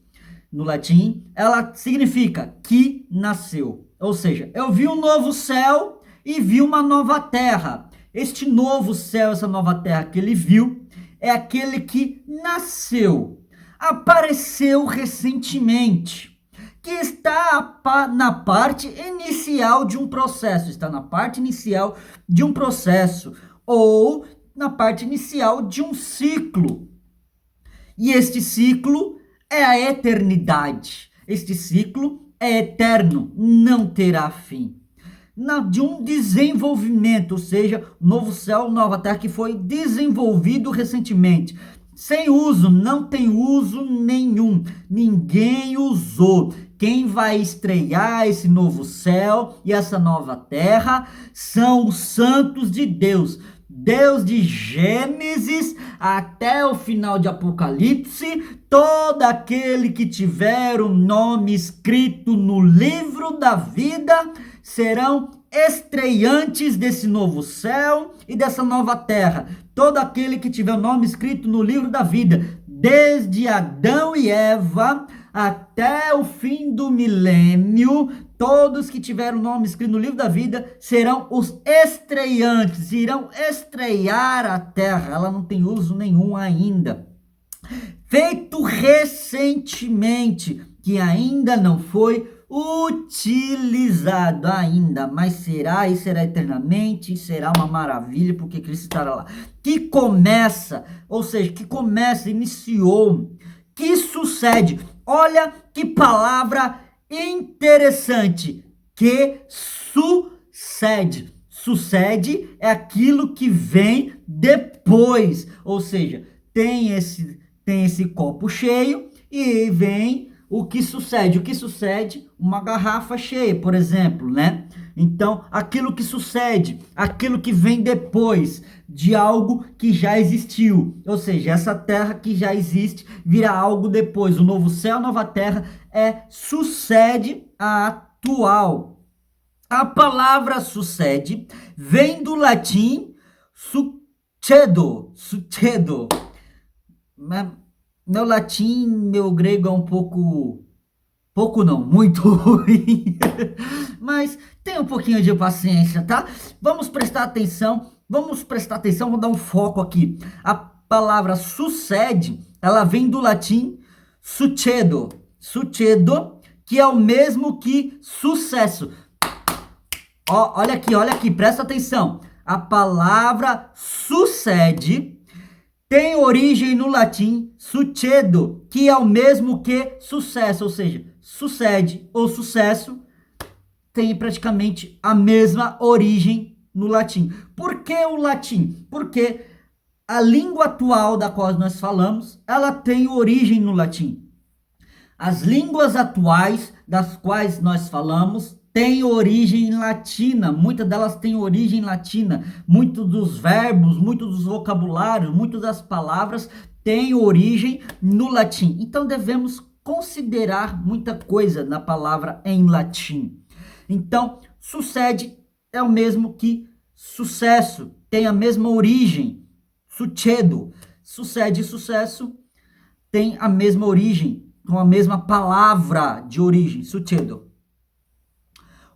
no latim, ela significa que nasceu. Ou seja, eu vi um novo céu e vi uma nova terra. Este novo céu, essa nova terra que ele viu, é aquele que nasceu, apareceu recentemente, que está na parte inicial de um processo, ou na parte inicial de um ciclo. E este ciclo é a eternidade. Este ciclo é eterno, não terá fim. De um desenvolvimento, ou seja, novo céu, nova terra que foi desenvolvido recentemente, sem uso, não tem uso nenhum, ninguém usou. Quem vai estrear esse novo céu e essa nova terra são os santos de Deus. desde Gênesis até o final de Apocalipse, todo aquele que tiver o nome escrito no livro da vida serão estreantes desse novo céu e dessa nova terra. Todo aquele que tiver o nome escrito no livro da vida, desde Adão e Eva até o fim do milênio, todos que tiveram o nome escrito no livro da vida serão os estreantes, irão estrear a terra. Ela não tem uso nenhum ainda. Feito recentemente, que ainda não foi utilizado ainda, mas será e será eternamente, e será uma maravilha, porque Cristo estará lá. Que começa, ou seja, que começa, iniciou, que sucede. Olha que palavra interessante, que sucede. Sucede é aquilo que vem depois, ou seja, tem esse copo cheio e vem o que sucede. O que sucede? Uma garrafa cheia, por exemplo, né? Então, aquilo que sucede, aquilo que vem depois de algo que já existiu. Ou seja, essa terra que já existe vira algo depois. O novo céu, a nova terra sucede a atual. A palavra sucede vem do latim succedo. Meu latim, meu grego é um pouco não, muito ruim, mas tem um pouquinho de paciência, tá? Vamos prestar atenção, vou dar um foco aqui. A palavra sucede, ela vem do latim succedo, que é o mesmo que sucesso. Olha aqui, presta atenção. A palavra sucede tem origem no latim succedo, que é o mesmo que sucesso, ou seja, sucede ou sucesso tem praticamente a mesma origem no latim. Por que o latim? Porque a língua atual da qual nós falamos, ela tem origem no latim. As línguas atuais das quais nós falamos têm origem latina, muitas delas têm origem latina, muitos dos verbos, muitos dos vocabulários, muitas das palavras têm origem no latim. Então devemos considerar muita coisa na palavra em latim. Então, sucede é o mesmo que sucesso, tem a mesma origem, succedo. Sucede e sucesso tem a mesma origem, com a mesma palavra de origem, succedo.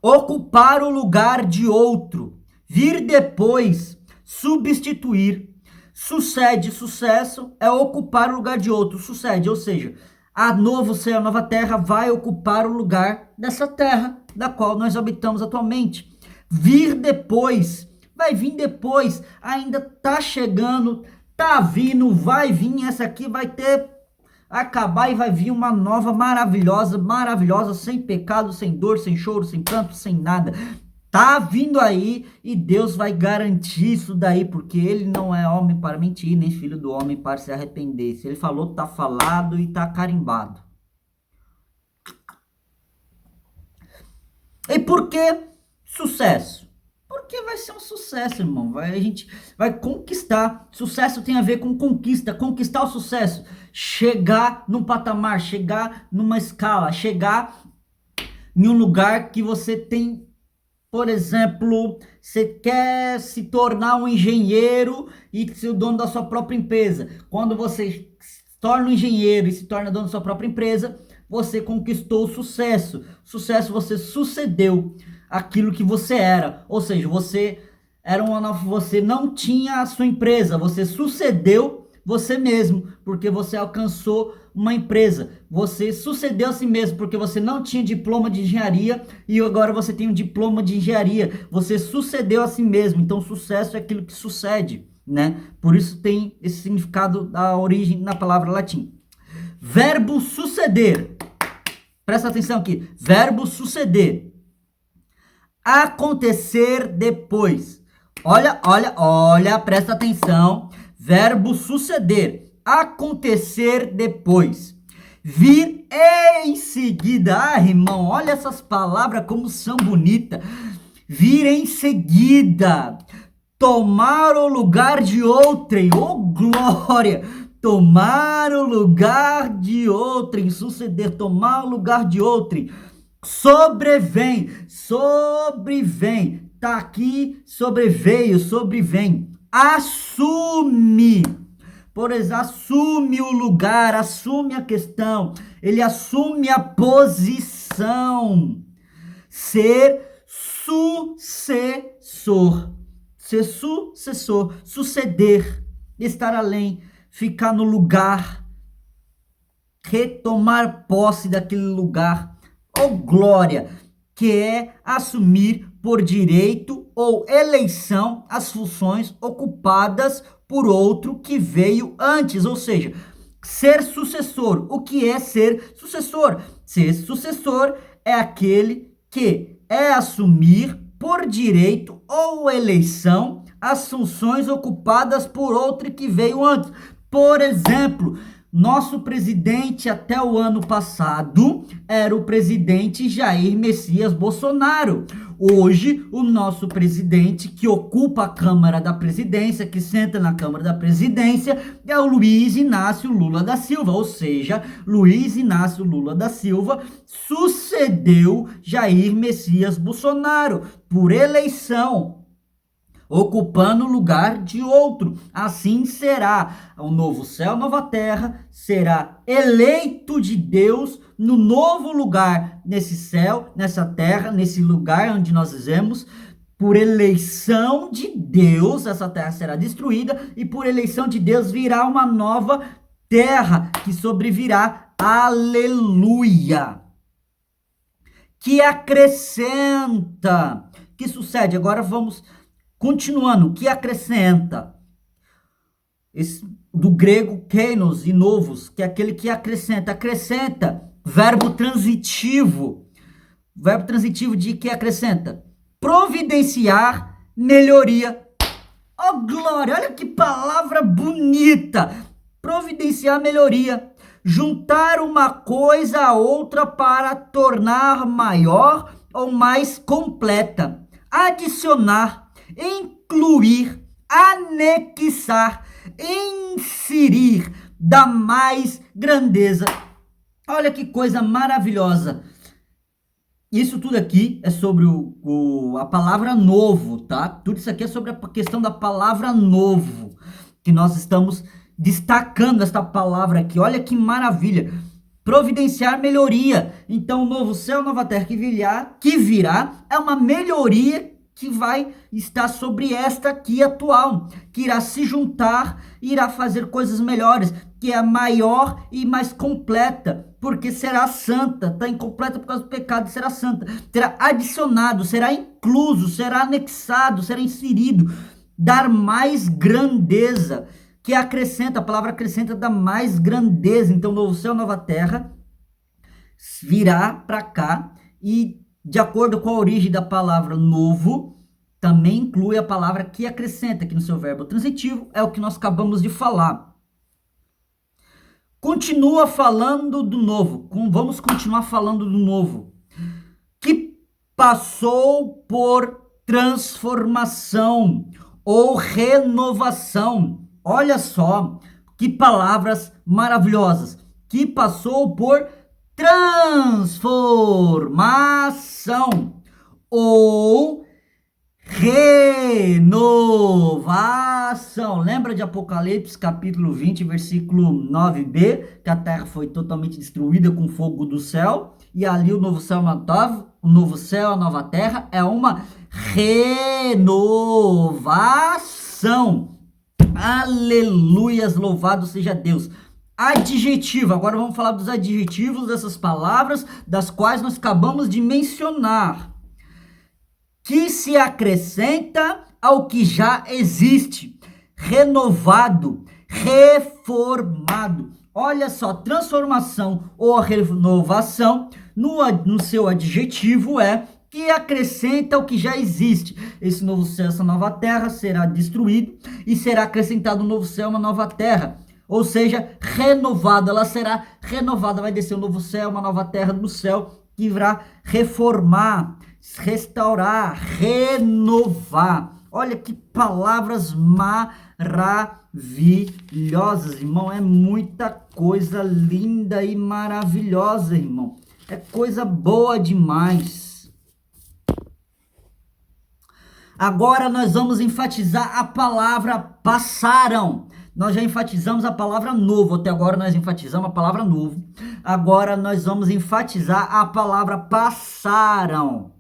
Ocupar o lugar de outro, vir depois, substituir. Sucede, sucesso é ocupar o lugar de outro, sucede, ou seja, a novo céu, a nova terra vai ocupar o lugar dessa terra da qual nós habitamos atualmente. Vir depois, vai vir depois, ainda tá chegando, tá vindo, vai vir, essa aqui vai acabar e vai vir uma nova maravilhosa, sem pecado, sem dor, sem choro, sem pranto, sem nada. Tá vindo aí e Deus vai garantir isso daí, porque ele não é homem para mentir, nem filho do homem para se arrepender. Se ele falou, tá falado e tá carimbado. E por que sucesso? Porque vai ser um sucesso, irmão. A gente vai conquistar. Sucesso tem a ver com conquista. Conquistar o sucesso. Chegar num patamar, chegar numa escala, chegar em um lugar que você tem, por exemplo, você quer se tornar um engenheiro e ser o dono da sua própria empresa. Quando você se torna um engenheiro e se torna dono da sua própria empresa, você conquistou o sucesso. Sucesso, você sucedeu aquilo que você era. Ou seja, você não tinha a sua empresa, você sucedeu você mesmo, porque você alcançou uma empresa. Você sucedeu a si mesmo, porque você não tinha diploma de engenharia e agora você tem um diploma de engenharia. Você sucedeu a si mesmo. Então, sucesso é aquilo que sucede, né? Por isso tem esse significado da origem na palavra latim. Verbo suceder. Presta atenção aqui. Verbo suceder. Acontecer depois. Olha, presta atenção. Verbo suceder, acontecer depois, vir em seguida. Ah, irmão, olha essas palavras como são bonitas. Vir em seguida, tomar o lugar de outrem, oh glória, tomar o lugar de outrem, suceder, tomar o lugar de outrem, sobrevém, tá aqui, sobrevém, assume, por exemplo, assume o lugar, assume a questão, ele assume a posição, ser sucessor, suceder, estar além, ficar no lugar, retomar posse daquele lugar, ou glória, que é assumir por direito ou eleição as funções ocupadas por outro que veio antes, ou seja, ser sucessor. O que é ser sucessor? Ser sucessor é aquele que é assumir por direito ou eleição as funções ocupadas por outro que veio antes. Por exemplo, nosso presidente até o ano passado era o presidente Jair Messias Bolsonaro. Hoje, o nosso presidente, que ocupa a Câmara da Presidência, que senta na Câmara da Presidência, é o Luiz Inácio Lula da Silva. Ou seja, Luiz Inácio Lula da Silva sucedeu Jair Messias Bolsonaro por eleição, ocupando o lugar de outro. Assim será o novo céu, nova terra, será eleito de Deus no novo lugar, nesse céu, nessa terra, nesse lugar onde nós vivemos. Por eleição de Deus, essa terra será destruída, e por eleição de Deus virá uma nova terra que sobrevirá. Aleluia! Que acrescenta, que sucede. Agora vamos continuando, que acrescenta, do grego kainos e novos, que é aquele que acrescenta, verbo transitivo de que acrescenta, providenciar melhoria. Oh glória, olha que palavra bonita, providenciar melhoria, juntar uma coisa a outra para tornar maior ou mais completa, adicionar, incluir, anexar, inserir, dar mais grandeza. Olha que coisa maravilhosa. Isso tudo aqui é sobre a palavra novo, tá? Tudo isso aqui é sobre a questão da palavra novo, que nós estamos destacando esta palavra aqui. Olha que maravilha. Providenciar melhoria. Então, novo céu, nova terra que virá é uma melhoria que vai estar sobre esta aqui atual, que irá se juntar, irá fazer coisas melhores, que é a maior e mais completa, porque será santa, está incompleta por causa do pecado, será santa, será adicionado, será incluso, será anexado, será inserido, dar mais grandeza, que acrescenta, a palavra acrescenta, dá mais grandeza. Então, novo céu, nova terra, virá para cá, e de acordo com a origem da palavra novo, também inclui a palavra que acrescenta, que no seu verbo transitivo é o que nós acabamos de falar. Continua falando do novo, vamos continuar falando do novo, que passou por transformação ou renovação. Olha só que palavras maravilhosas, que passou por transformação ou renovação. Lembra de Apocalipse capítulo 20, versículo 9b, que a terra foi totalmente destruída com fogo do céu, e ali o novo céu, o novo céu, a nova terra é uma renovação. Aleluias, louvado seja Deus. Adjetivo, agora vamos falar dos adjetivos dessas palavras, das quais nós acabamos de mencionar, que se acrescenta ao que já existe, renovado, reformado. Olha só, transformação ou renovação, no seu adjetivo é que acrescenta o que já existe. Esse novo céu, essa nova terra será destruído e será acrescentado um novo céu, uma nova terra. Ou seja, renovada, ela será renovada, vai descer um novo céu, uma nova terra do céu, que irá reformar, restaurar, renovar. Olha que palavras maravilhosas, irmão. É muita coisa linda e maravilhosa, irmão. É coisa boa demais. Agora nós vamos enfatizar a palavra passaram. Nós já enfatizamos a palavra novo. Até agora nós enfatizamos a palavra novo. Agora nós vamos enfatizar a palavra passaram.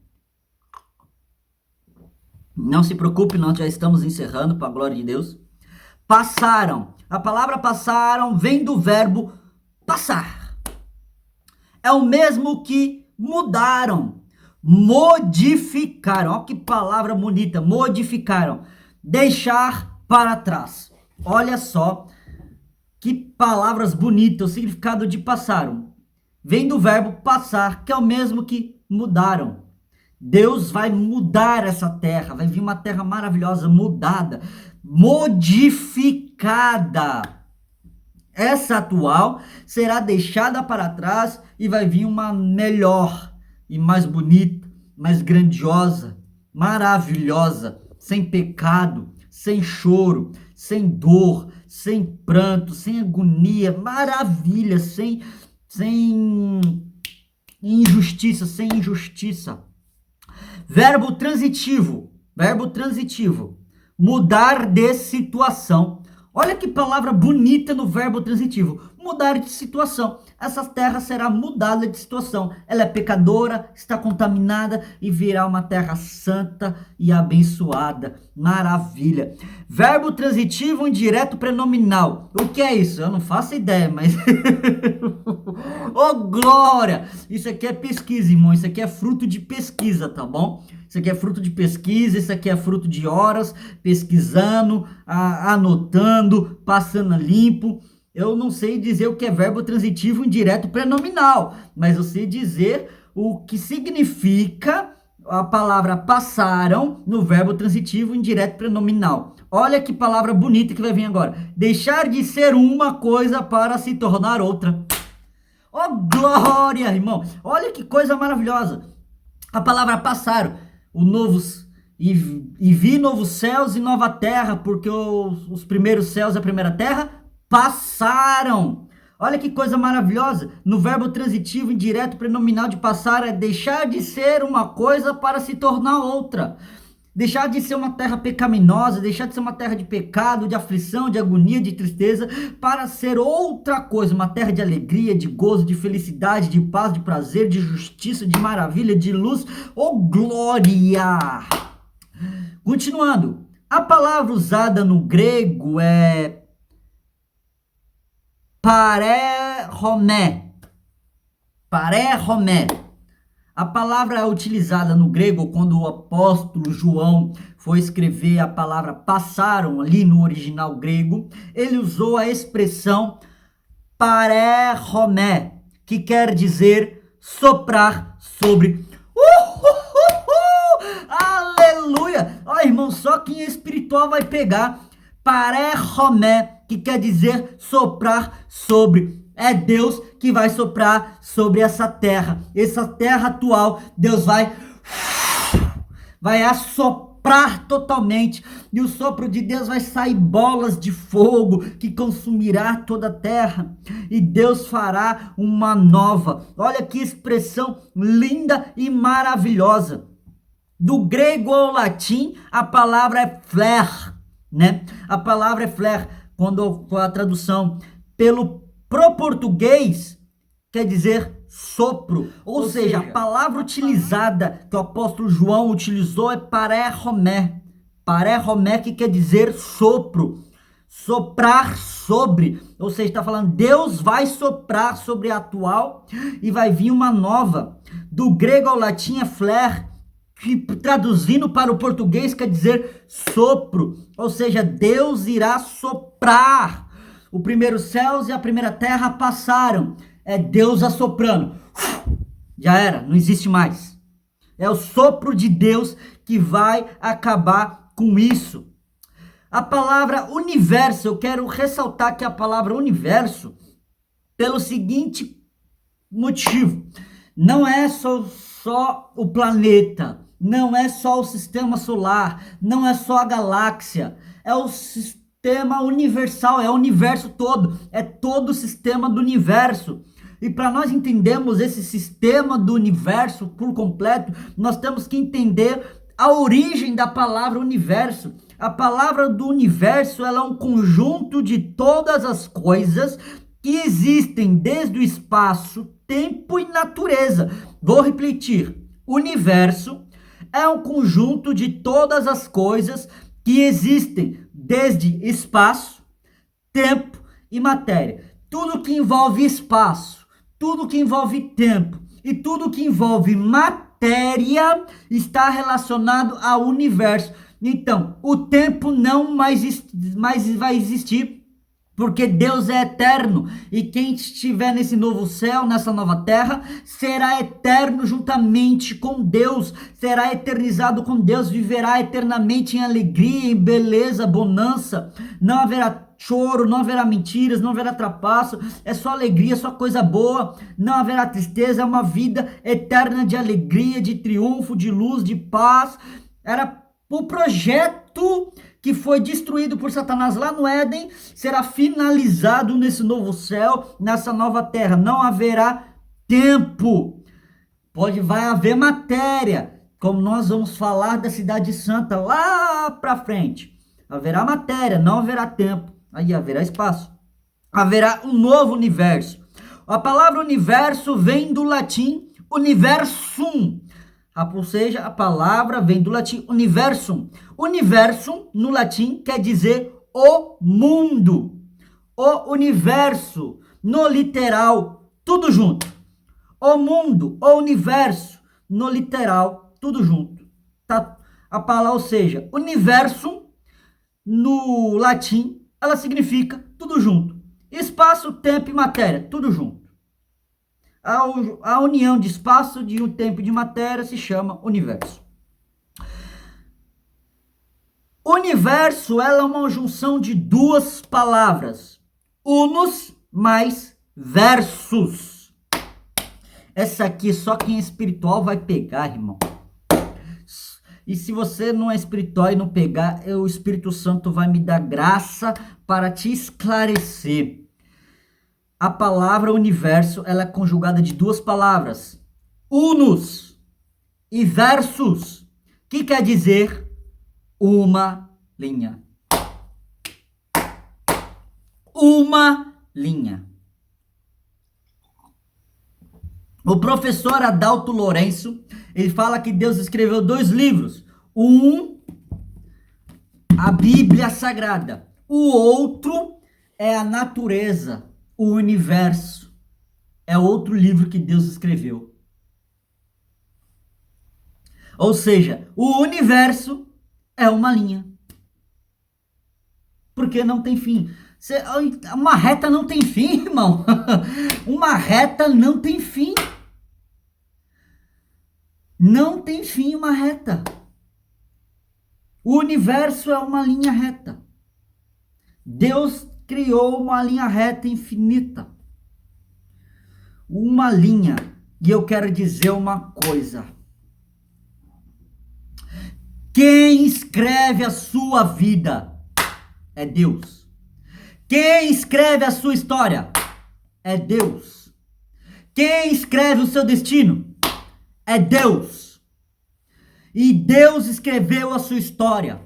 Não se preocupe, nós já estamos encerrando, para a glória de Deus. Passaram. A palavra passaram vem do verbo passar. É o mesmo que mudaram, modificaram. Olha que palavra bonita, modificaram. Deixar para trás. Olha só que palavras bonitas, o significado de passaram. Vem do verbo passar, que é o mesmo que mudaram. Deus vai mudar essa terra, vai vir uma terra maravilhosa, mudada, modificada. Essa atual será deixada para trás e vai vir uma melhor e mais bonita, mais grandiosa, maravilhosa, sem pecado, sem choro, sem dor, sem pranto, sem agonia, maravilha, sem injustiça, sem injustiça. Verbo transitivo, mudar de situação. Olha que palavra bonita no verbo transitivo, mudar de situação. Essa terra será mudada de situação. Ela é pecadora, está contaminada e virá uma terra santa e abençoada. Maravilha. Verbo transitivo indireto prenominal. O que é isso? Eu não faço ideia, mas... Oh, glória! Isso aqui é pesquisa, irmão. Isso aqui é fruto de pesquisa, tá bom? Isso aqui é fruto de pesquisa, isso aqui é fruto de horas pesquisando, anotando, passando a limpo. Eu não sei dizer o que é verbo transitivo indireto prenominal, mas eu sei dizer o que significa a palavra passaram no verbo transitivo indireto prenominal. Olha que palavra bonita que vai vir agora. Deixar de ser uma coisa para se tornar outra. Oh, glória, irmão. Olha que coisa maravilhosa. A palavra passaram. E vi novos céus e nova terra, porque os primeiros céus e a primeira terra passaram. Olha que coisa maravilhosa. No verbo transitivo indireto prenominal de passar é deixar de ser uma coisa para se tornar outra. Deixar de ser uma terra pecaminosa, deixar de ser uma terra de pecado, de aflição, de agonia, de tristeza, para ser outra coisa, uma terra de alegria, de gozo, de felicidade, de paz, de prazer, de justiça, de maravilha, de luz. Oh, glória! Continuando, a palavra usada no grego é pareromé. Pareromé. A palavra utilizada no grego, quando o apóstolo João foi escrever a palavra passaram ali no original grego, ele usou a expressão pareromé, que quer dizer soprar sobre. Aleluia! Ó, irmão, só quem é espiritual vai pegar. Pareromé, que quer dizer soprar sobre. É Deus que vai soprar sobre essa terra atual. Deus vai assoprar totalmente, e o sopro de Deus vai sair bolas de fogo que consumirá toda a terra, e Deus fará uma nova. Olha que expressão linda e maravilhosa. Do grego ao latim, a palavra é fler, né? A palavra é fler, quando a tradução pro português quer dizer sopro, ou seja, a palavra utilizada que o apóstolo João utilizou é pareromé. Pareromé, que quer dizer sopro, soprar sobre, ou seja, está falando Deus vai soprar sobre a atual e vai vir uma nova. Do grego ao latim é fler, que traduzindo para o português quer dizer sopro, ou seja, Deus irá soprar. O primeiro céus e a primeira terra passaram. É Deus assoprando. Já era, não existe mais. É o sopro de Deus que vai acabar com isso. A palavra universo, eu quero ressaltar que a palavra universo, pelo seguinte motivo. Não é só o planeta. não é só o sistema solar, não é só a galáxia, é o sistema universal, é o universo todo, é todo o sistema do universo. E para nós entendermos esse sistema do universo por completo, nós temos que entender a origem da palavra universo. A palavra do universo, ela é um conjunto de todas as coisas que existem desde o espaço, tempo e natureza. Vou repetir. Universo é um conjunto de todas as coisas que existem desde espaço, tempo e matéria. Tudo que envolve espaço, tudo que envolve tempo e tudo que envolve matéria está relacionado ao universo. Então, o tempo não mais vai existir, porque Deus é eterno, e quem estiver nesse novo céu, nessa nova terra, será eterno juntamente com Deus, será eternizado com Deus, viverá eternamente em alegria, em beleza, bonança. Não haverá choro, não haverá mentiras, não haverá trapaço, é só alegria, só coisa boa, não haverá tristeza, é uma vida eterna de alegria, de triunfo, de luz, de paz. Era o projeto que foi destruído por Satanás lá no Éden, será finalizado nesse novo céu, nessa nova terra. Não haverá tempo. Vai haver matéria, como nós vamos falar da cidade santa lá para frente. Haverá matéria, não haverá tempo. Aí haverá espaço. Haverá um novo universo. A palavra universo vem do latim universum. Ou seja, a palavra vem do latim universum. Universum, no latim, quer dizer o mundo. O universo, no literal, tudo junto. O mundo, o universo, no literal, tudo junto. Tá? A palavra, ou seja, universum, no latim, ela significa tudo junto. Espaço, tempo e matéria, tudo junto. A união de espaço, de um tempo e de matéria se chama universo. Universo, ela é uma junção de duas palavras. Unus mais versus. Essa aqui só quem é espiritual vai pegar, irmão. E se você não é espiritual e não pegar, o Espírito Santo vai me dar graça para te esclarecer. A palavra universo, ela é conjugada de duas palavras. Unus e versus, que quer dizer uma linha. Uma linha. O professor Adalto Lourenço, ele fala que Deus escreveu 2 livros. Um, a Bíblia Sagrada. O outro é a natureza, o universo. É outro livro que Deus escreveu. Ou seja, o universo é uma linha. Porque não tem fim. Uma reta não tem fim, irmão. Uma reta não tem fim. Não tem fim uma reta. O universo é uma linha reta. Deus criou uma linha reta infinita. Uma linha. E eu quero dizer uma coisa. Quem escreve a sua vida é Deus. Quem escreve a sua história é Deus. Quem escreve o seu destino é Deus. E Deus escreveu a sua história.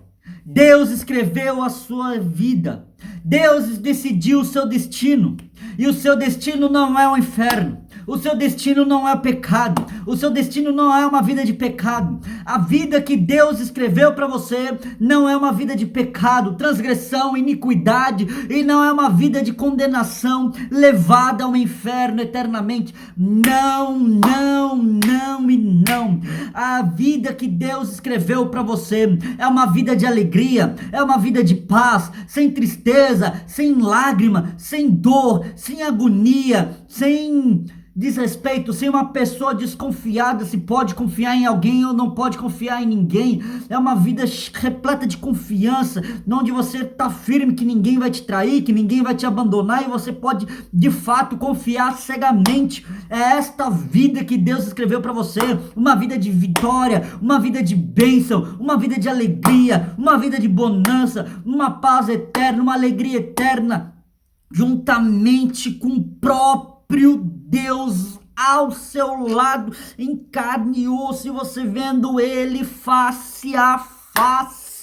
Deus escreveu a sua vida. Deus decidiu o seu destino. E o seu destino não é o inferno. O seu destino não é o pecado. O seu destino não é uma vida de pecado. A vida que Deus escreveu para você não é uma vida de pecado, transgressão, iniquidade, e não é uma vida de condenação levada ao inferno eternamente. Não, não, não e não. A vida que Deus escreveu para você é uma vida de alegria, é uma vida de paz, sem tristeza, sem lágrima, sem dor, sem agonia, sem desrespeito, sem uma pessoa desconfiada, se pode confiar em alguém ou não pode confiar em ninguém. É uma vida repleta de confiança, onde você está firme que ninguém vai te trair, que ninguém vai te abandonar e você pode de fato confiar cegamente. É esta vida que Deus escreveu para você, uma vida de vitória, uma vida de bênção, uma vida de alegria, uma vida de bonança, uma paz eterna, uma alegria eterna, juntamente com o próprio Deus ao seu lado, em carne e osso, e você vendo ele face a face.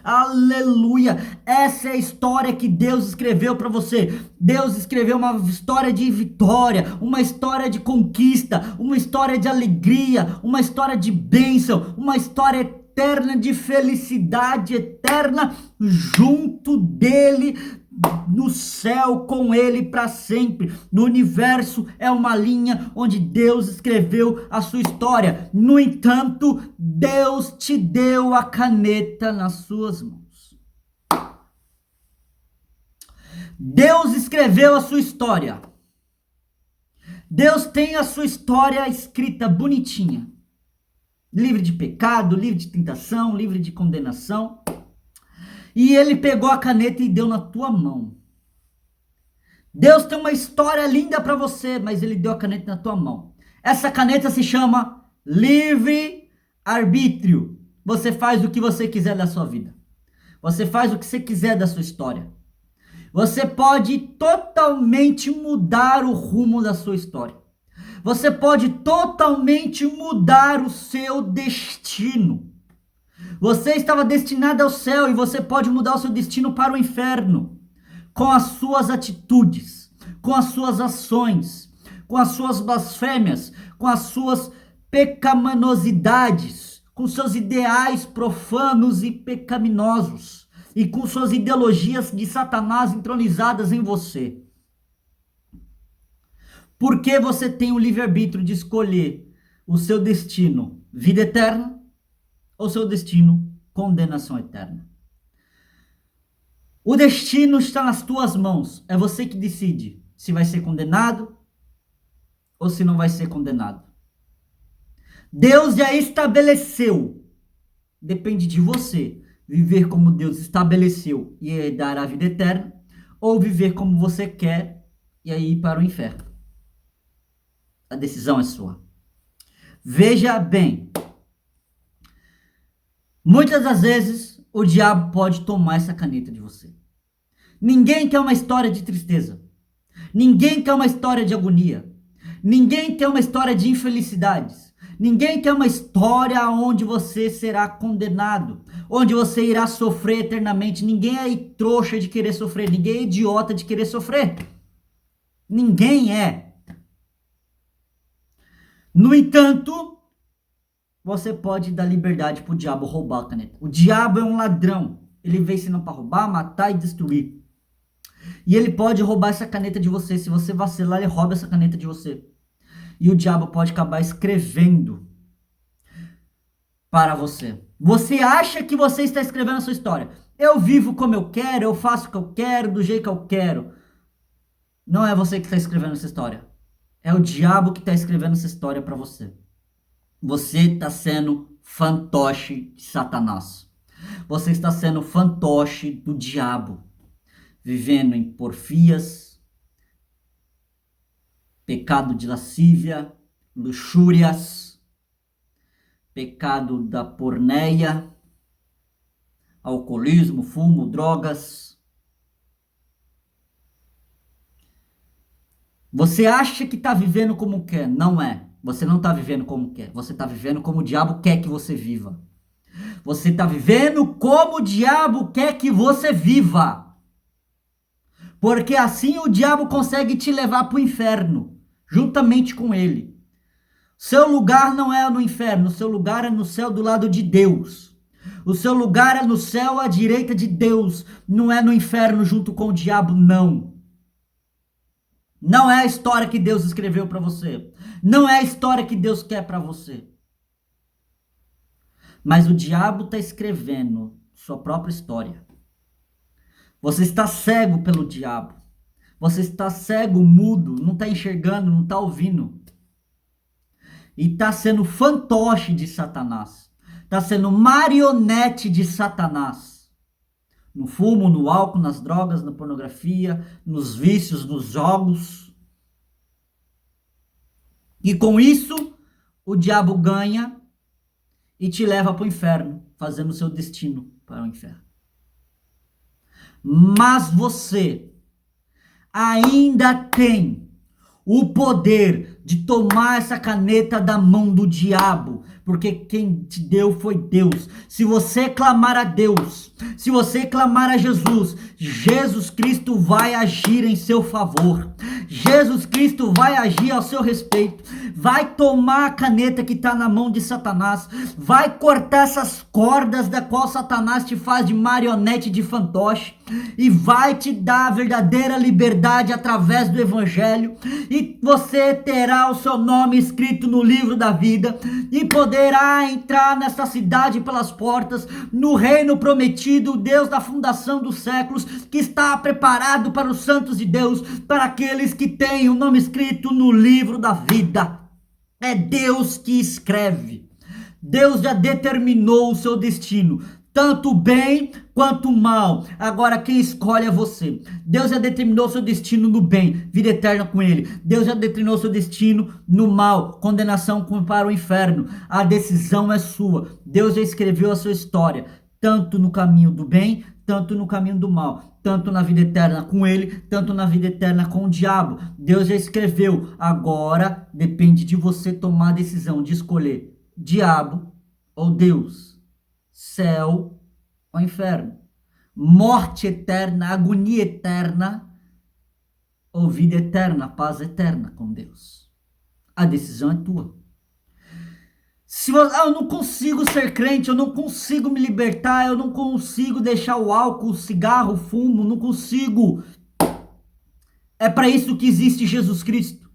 Aleluia! Essa é a história que Deus escreveu para você. Deus escreveu uma história de vitória, uma história de conquista, uma história de alegria, uma história de bênção, uma história eterna de felicidade eterna junto dele, no céu com ele para sempre. No universo é uma linha onde Deus escreveu a sua história. No entanto, Deus te deu a caneta nas suas mãos. Deus escreveu a sua história. Deus tem a sua história escrita bonitinha. Livre de pecado, livre de tentação, livre de condenação. E ele pegou a caneta e deu na tua mão. Deus tem uma história linda para você, mas ele deu a caneta na tua mão. Essa caneta se chama livre-arbítrio. Você faz o que você quiser da sua vida. Você faz o que você quiser da sua história. Você pode totalmente mudar o rumo da sua história. Você pode totalmente mudar o seu destino. Você estava destinado ao céu e você pode mudar o seu destino para o inferno. Com as suas atitudes, com as suas ações, com as suas blasfêmias, com as suas pecaminosidades, com seus ideais profanos e pecaminosos e com suas ideologias de Satanás entronizadas em você. Porque você tem o livre-arbítrio de escolher o seu destino, vida eterna, ou seu destino, condenação eterna. O destino está nas tuas mãos. É você que decide se vai ser condenado ou se não vai ser condenado. Deus já estabeleceu. Depende de você viver como Deus estabeleceu e herdar a vida eterna, ou viver como você quer e aí ir para o inferno. A decisão é sua. Veja bem. Muitas das vezes o diabo pode tomar essa caneta de você. Ninguém quer uma história de tristeza. Ninguém quer uma história de agonia. Ninguém quer uma história de infelicidades. Ninguém quer uma história onde você será condenado, onde você irá sofrer eternamente. Ninguém é trouxa de querer sofrer. Ninguém é idiota de querer sofrer. Ninguém é. No entanto, você pode dar liberdade para o diabo roubar a caneta. O diabo é um ladrão. Ele veio ensinando para roubar, matar e destruir. E ele pode roubar essa caneta de você. Se você vacilar, ele rouba essa caneta de você. E o diabo pode acabar escrevendo para você. Você acha que você está escrevendo a sua história. Eu vivo como eu quero, eu faço o que eu quero, do jeito que eu quero. Não é você que está escrevendo essa história. É o diabo que está escrevendo essa história para você. Você está sendo fantoche de Satanás. Você está sendo fantoche do diabo. Vivendo em porfias, pecado de lascívia, luxúrias, pecado da porneia, alcoolismo, fumo, drogas. Você acha que está vivendo como quer? Não é. Você não está vivendo como quer. Você está vivendo como o diabo quer que você viva. Você está vivendo como o diabo quer que você viva. Porque assim o diabo consegue te levar para o inferno, juntamente com ele. Seu lugar não é no inferno, seu lugar é no céu do lado de Deus. O seu lugar é no céu à direita de Deus, não é no inferno junto com o diabo, não. Não é a história que Deus escreveu para você. Não é a história que Deus quer para você. Mas o diabo está escrevendo sua própria história. Você está cego pelo diabo. Você está cego, mudo, não está enxergando, não está ouvindo. E está sendo fantoche de Satanás. Está sendo marionete de Satanás. No fumo, no álcool, nas drogas, na pornografia, nos vícios, nos jogos. E com isso, o diabo ganha e te leva para o inferno, fazendo o seu destino para o inferno. Mas você ainda tem o poder de tomar essa caneta da mão do diabo, porque quem te deu foi Deus. Se você clamar a Deus, se você clamar a Jesus, Jesus Cristo vai agir em seu favor. Jesus Cristo vai agir ao seu respeito, vai tomar a caneta que está na mão de Satanás, vai cortar essas cordas da qual Satanás te faz de marionete, de fantoche, e vai te dar a verdadeira liberdade através do Evangelho, e você terá o seu nome escrito no livro da vida, e poderá entrar nessa cidade pelas portas, no reino prometido, Deus da fundação dos séculos, que está preparado para os santos de Deus, para aqueles que têm o nome escrito no livro da vida. É Deus que escreve. Deus já determinou o seu destino, tanto o bem quanto o mal. Agora quem escolhe é você. Deus já determinou o seu destino no bem, vida eterna com ele. Deus já determinou o seu destino no mal, condenação para o inferno. A decisão é sua. Deus já escreveu a sua história, tanto no caminho do bem, tanto no caminho do mal, tanto na vida eterna com ele, tanto na vida eterna com o diabo. Deus já escreveu. Agora depende de você tomar a decisão de escolher diabo ou Deus, céu ou inferno, morte eterna, agonia eterna ou vida eterna, paz eterna com Deus. A decisão é tua. Se você, eu não consigo ser crente, eu não consigo me libertar, eu não consigo deixar o álcool, o cigarro, o fumo, não consigo. É para isso que existe Jesus Cristo.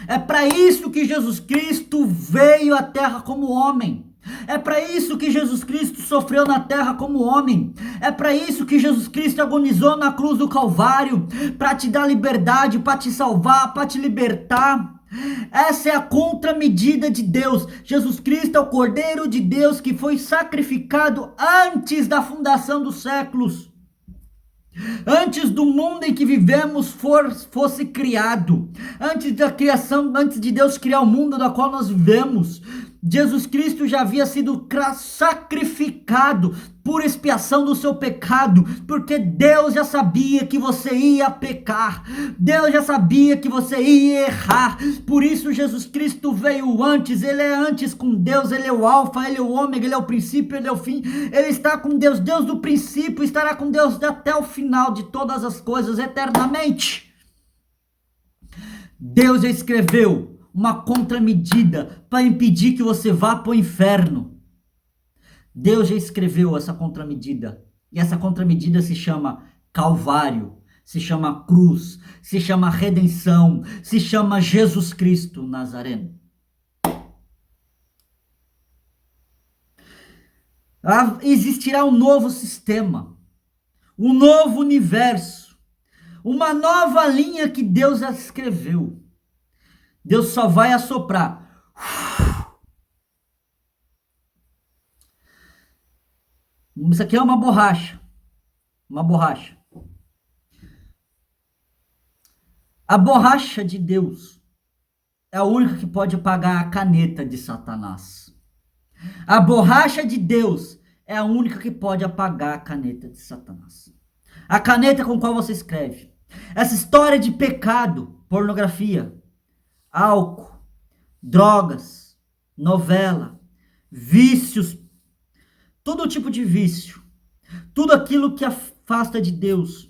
É para isso que Jesus Cristo veio à terra como homem. É para isso que Jesus Cristo sofreu na terra como homem. É para isso que Jesus Cristo agonizou na cruz do Calvário, para te dar liberdade, para te salvar, para te libertar. Essa é a contramedida de Deus. Jesus Cristo é o Cordeiro de Deus que foi sacrificado antes da fundação dos séculos. Antes do mundo em que vivemos fosse criado. Antes da criação, antes de Deus criar o mundo da qual nós vivemos, Jesus Cristo já havia sido sacrificado por expiação do seu pecado, porque Deus já sabia que você ia pecar, Deus já sabia que você ia errar, por isso Jesus Cristo veio antes, ele é antes com Deus, ele é o alfa, ele é o ômega, ele é o princípio, ele é o fim, ele está com Deus, Deus do princípio estará com Deus até o final de todas as coisas, eternamente. Deus já escreveu uma contramedida para impedir que você vá para o inferno. Deus já escreveu essa contramedida. E essa contramedida se chama Calvário, se chama cruz, se chama redenção, se chama Jesus Cristo Nazareno. Existirá um novo sistema, um novo universo, uma nova linha que Deus já escreveu. Deus só vai assoprar. Isso aqui é uma borracha. Uma borracha. A borracha de Deus é a única que pode apagar a caneta de Satanás. A borracha de Deus é a única que pode apagar a caneta de Satanás. A caneta com qual você escreve. Essa história de pecado, pornografia, álcool, drogas, novela, vícios, todo tipo de vício, tudo aquilo que afasta de Deus,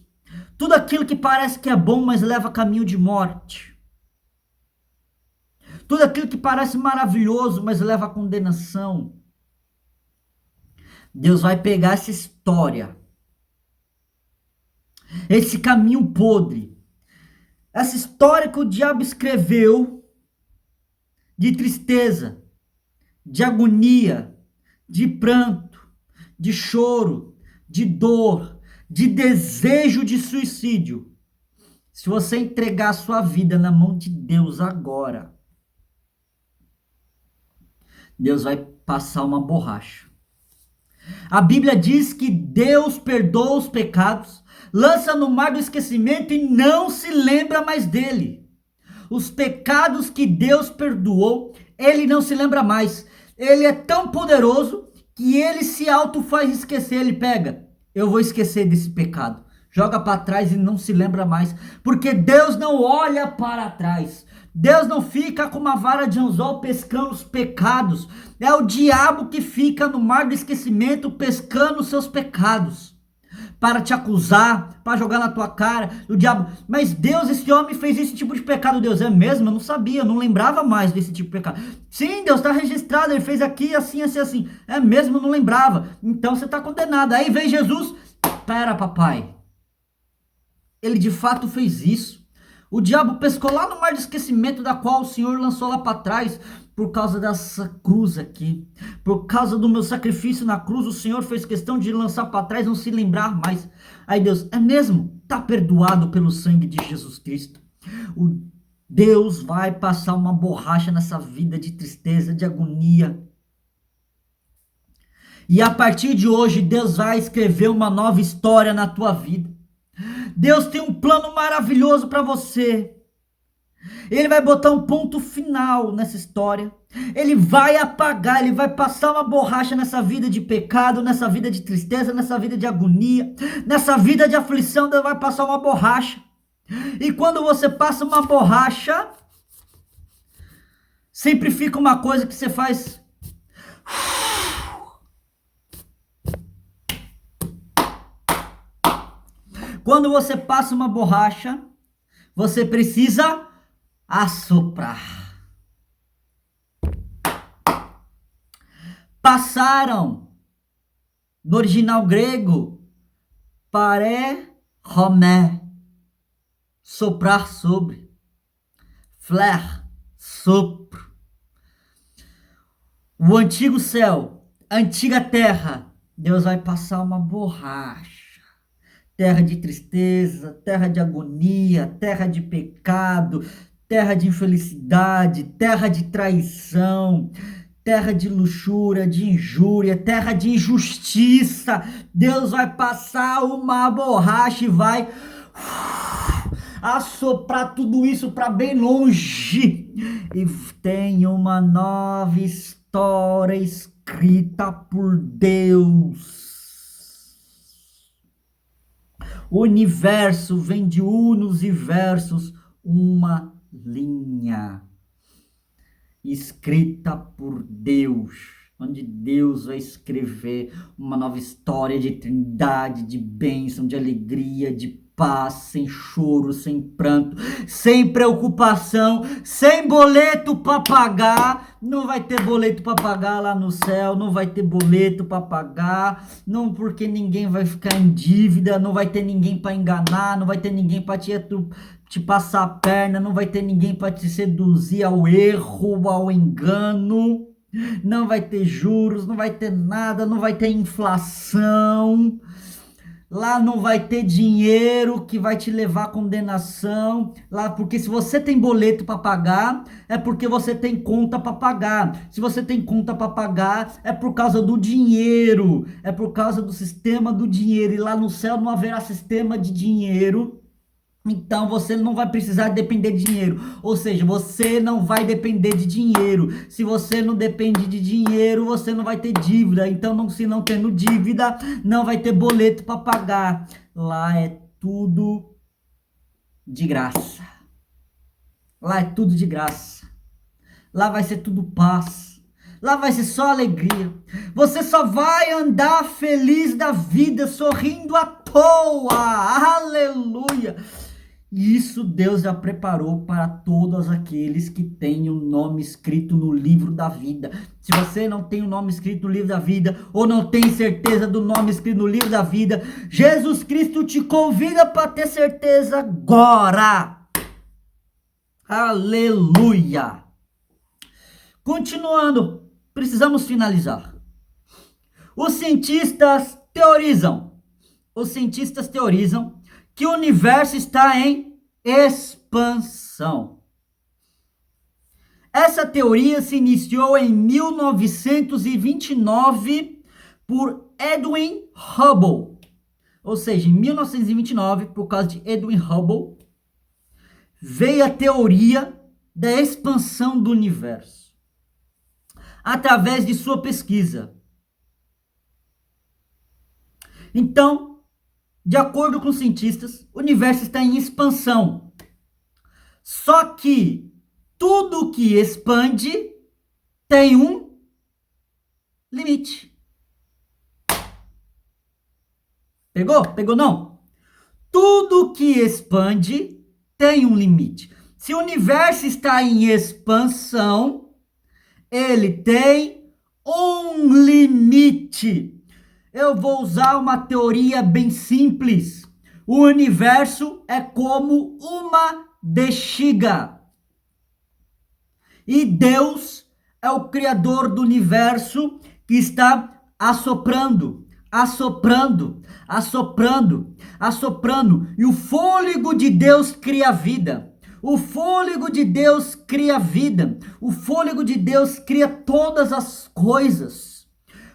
tudo aquilo que parece que é bom, mas leva a caminho de morte, tudo aquilo que parece maravilhoso, mas leva a condenação. Deus vai pegar essa história, esse caminho podre, essa história que o diabo escreveu de tristeza, de agonia, de pranto, de choro, de dor, de desejo de suicídio. Se você entregar a sua vida na mão de Deus agora, Deus vai passar uma borracha. A Bíblia diz que Deus perdoa os pecados, lança no mar do esquecimento e não se lembra mais dele. Os pecados que Deus perdoou, ele não se lembra mais. Ele é tão poderoso que ele se auto faz esquecer. Ele pega, eu vou esquecer desse pecado. Joga para trás e não se lembra mais. Porque Deus não olha para trás. Deus não fica com uma vara de anzol pescando os pecados. É o diabo que fica no mar do esquecimento pescando os seus pecados. Para te acusar, para jogar na tua cara, o diabo. Mas Deus, esse homem fez esse tipo de pecado. Deus, é mesmo? Eu não sabia, eu não lembrava mais desse tipo de pecado. Sim, Deus, está registrado, ele fez aqui, assim, assim, assim. É mesmo, eu não lembrava. Então você está condenado. Aí vem Jesus, pera, papai. Ele de fato fez isso. O diabo pescou lá no mar de esquecimento, da qual o Senhor lançou lá para trás, por causa dessa cruz aqui. Por causa do meu sacrifício na cruz, o Senhor fez questão de lançar para trás, não se lembrar mais. Aí Deus, é mesmo? Tá perdoado pelo sangue de Jesus Cristo. O Deus vai passar uma borracha nessa vida de tristeza, de agonia. E a partir de hoje, Deus vai escrever uma nova história na tua vida. Deus tem um plano maravilhoso para você. Ele vai botar um ponto final nessa história. Ele vai apagar, ele vai passar uma borracha nessa vida de pecado, nessa vida de tristeza, nessa vida de agonia, nessa vida de aflição. Deus vai passar uma borracha. E quando você passa uma borracha, sempre fica uma coisa que você faz. Quando você passa uma borracha, você precisa assoprar. Passaram, no original grego, paré-romé, soprar sobre, fler, sopro. O antigo céu, a antiga terra, Deus vai passar uma borracha. Terra de tristeza, terra de agonia, terra de pecado, terra de infelicidade, terra de traição, terra de luxúria, de injúria, terra de injustiça. Deus vai passar uma borracha e vai assoprar tudo isso para bem longe. E tem uma nova história escrita por Deus. O universo vem de unos e versos, uma linha escrita por Deus, onde Deus vai escrever uma nova história de trindade, de bênção, de alegria, de paz, sem choro, sem pranto, sem preocupação, sem boleto para pagar. Não vai ter boleto para pagar lá no céu, não vai ter boleto para pagar, não, porque ninguém vai ficar em dívida, não vai ter ninguém para enganar, não vai ter ninguém para te passar a perna, não vai ter ninguém para te seduzir ao erro, ao engano, não vai ter juros, não vai ter nada, não vai ter inflação. Lá não vai ter dinheiro que vai te levar à condenação. Lá, porque se você tem boleto para pagar, é porque você tem conta para pagar. Se você tem conta para pagar, é por causa do dinheiro. É por causa do sistema do dinheiro. E lá no céu não haverá sistema de dinheiro. Então você não vai precisar depender de dinheiro. Ou seja, você não vai depender de dinheiro. Se você não depende de dinheiro, você não vai ter dívida. Então, se não tendo dívida, não vai ter boleto para pagar. Lá é tudo de graça. Lá é tudo de graça. Lá vai ser tudo paz. Lá vai ser só alegria. Você só vai andar feliz da vida, sorrindo à toa. Aleluia. E isso Deus já preparou para todos aqueles que têm o nome escrito no livro da vida. Se você não tem o nome escrito no livro da vida, ou não tem certeza do nome escrito no livro da vida, Jesus Cristo te convida para ter certeza agora. Aleluia. Continuando, precisamos finalizar. Os cientistas teorizam que o universo está em expansão. Essa teoria se iniciou em 1929 por Edwin Hubble. Ou seja, em 1929, por causa de Edwin Hubble, veio a teoria da expansão do universo, através de sua pesquisa. Então, de acordo com os cientistas, o universo está em expansão. Só que tudo que expande tem um limite. Pegou? Pegou não? Tudo que expande tem um limite. Se o universo está em expansão, ele tem um limite. Eu vou usar uma teoria bem simples. O universo é como uma bexiga. E Deus é o criador do universo que está assoprando, assoprando, assoprando, assoprando. E o fôlego de Deus cria vida. O fôlego de Deus cria vida. O fôlego de Deus cria todas as coisas.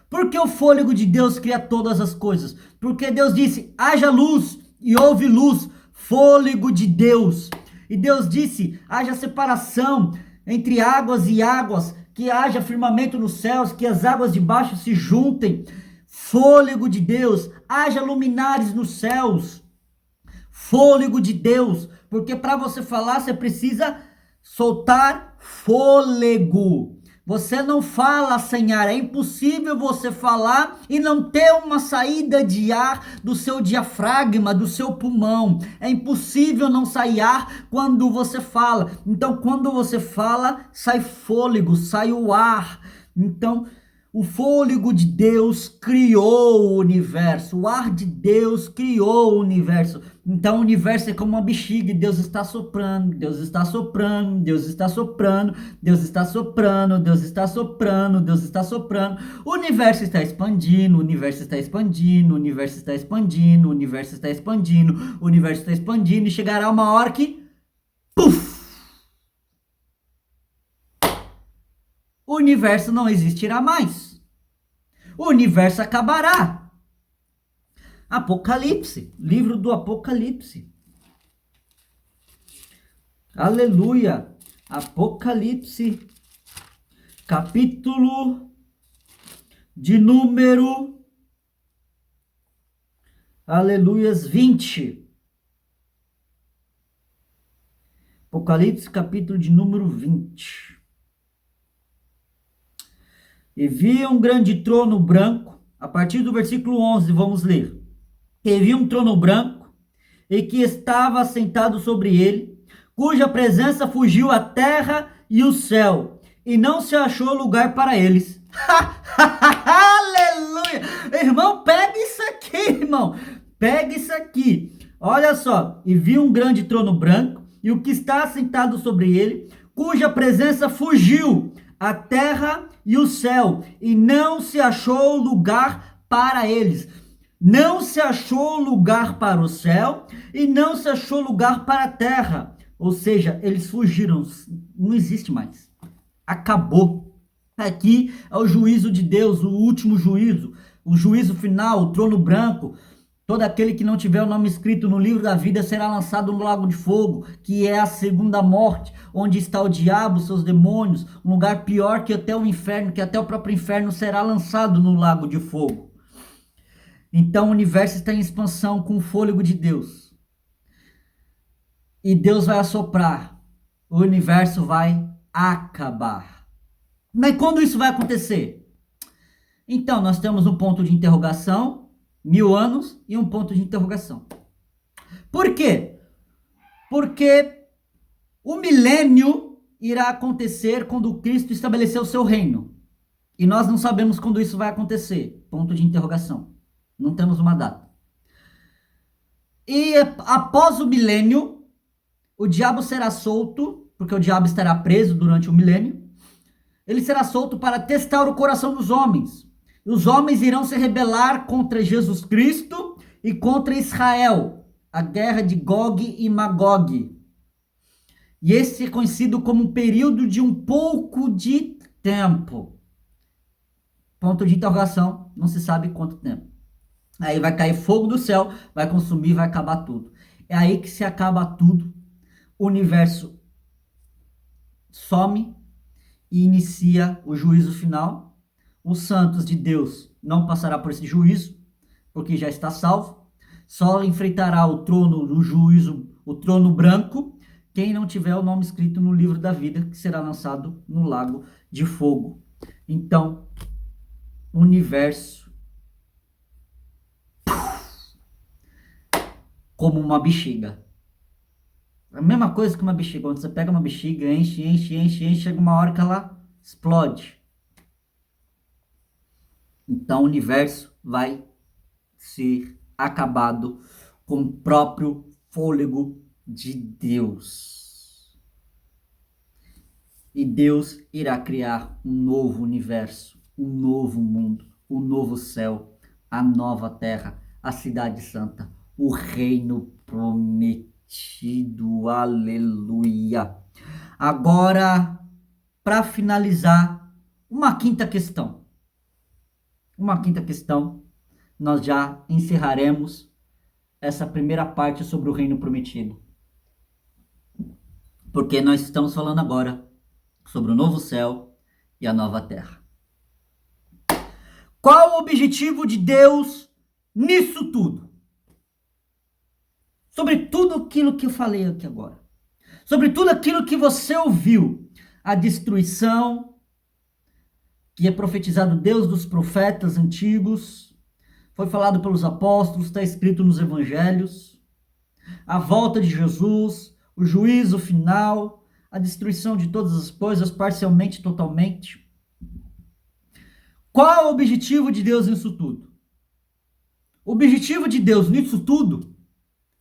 Por que o fôlego de Deus cria todas as coisas? Porque Deus disse, haja luz e houve luz. Fôlego de Deus. E Deus disse, haja separação entre águas e águas, que haja firmamento nos céus, que as águas de baixo se juntem. Fôlego de Deus, haja luminares nos céus. Fôlego de Deus, porque para você falar você precisa soltar fôlego. Você não fala sem ar, é impossível você falar e não ter uma saída de ar do seu diafragma, do seu pulmão. É impossível não sair ar quando você fala. Então, quando você fala, sai fôlego, sai o ar. Então, o fôlego de Deus criou o universo, o ar de Deus criou o universo. Então o universo é como uma bexiga e Deus está soprando, Deus está soprando, Deus está soprando, Deus está soprando, Deus está soprando, Deus está soprando. O universo está expandindo, o universo está expandindo, o universo está expandindo, o universo está expandindo, o universo está expandindo e chegará uma hora que... Puf! O universo não existirá mais. O universo acabará. Apocalipse, livro do Apocalipse. Aleluia. Apocalipse, capítulo de número, aleluias, 20. Apocalipse, capítulo de número 20. E vi um grande trono branco, a partir do versículo 11, vamos ler. E vi um trono branco, e que estava assentado sobre ele, cuja presença fugiu a terra e o céu, e não se achou lugar para eles. Aleluia! Irmão, pega isso aqui, irmão. Pega isso aqui. Olha só. E vi um grande trono branco, e o que está assentado sobre ele, cuja presença fugiu a terra e o céu, e não se achou lugar para eles. Não se achou lugar para o céu, e não se achou lugar para a terra. Ou seja, eles fugiram, não existe mais. Acabou. Aqui é o juízo de Deus, o último juízo, o juízo final, o trono branco. Todo aquele que não tiver o nome escrito no livro da vida será lançado no lago de fogo, que é a segunda morte, onde está o diabo, seus demônios, um lugar pior que até o inferno, que até o próprio inferno será lançado no lago de fogo. Então o universo está em expansão com o fôlego de Deus. E Deus vai assoprar, o universo vai acabar. Mas quando isso vai acontecer? Então nós temos um ponto de interrogação, 1000 anos e um ponto de interrogação. Por quê? Porque o milênio irá acontecer quando Cristo estabelecer o seu reino. E nós não sabemos quando isso vai acontecer. Ponto de interrogação. Não temos uma data. E após o milênio, o diabo será solto, porque o diabo estará preso durante o milênio. Ele será solto para testar o coração dos homens. Os homens irão se rebelar contra Jesus Cristo e contra Israel. A guerra de Gog e Magog. E esse é conhecido como um período de um pouco de tempo. Ponto de interrogação, não se sabe quanto tempo. Aí vai cair fogo do céu, vai consumir, vai acabar tudo. É aí que se acaba tudo, o universo some e inicia o juízo final. Os santos de Deus não passará por esse juízo, porque já está salvo. Só enfrentará o trono do juízo, o trono branco, quem não tiver o nome escrito no livro da vida, que será lançado no lago de fogo. Então, o universo como uma bexiga. A mesma coisa que uma bexiga. Quando você pega uma bexiga, enche, enche, enche, enche, chega uma hora que ela explode. Então o universo vai ser acabado com o próprio fôlego de Deus. E Deus irá criar um novo universo, um novo mundo, um novo céu, a nova terra, a cidade santa, o reino prometido. Aleluia. Agora, para finalizar, uma quinta questão. Nós já encerraremos essa primeira parte sobre o reino prometido. Porque nós estamos falando agora sobre o novo céu e a nova terra. Qual o objetivo de Deus nisso tudo? Sobre tudo aquilo que eu falei aqui agora. Sobre tudo aquilo que você ouviu. A destruição, que é profetizado Deus dos profetas antigos, foi falado pelos apóstolos, está escrito nos evangelhos, a volta de Jesus, o juízo final, a destruição de todas as coisas, parcialmente, totalmente. Qual é o objetivo de Deus nisso tudo? O objetivo de Deus nisso tudo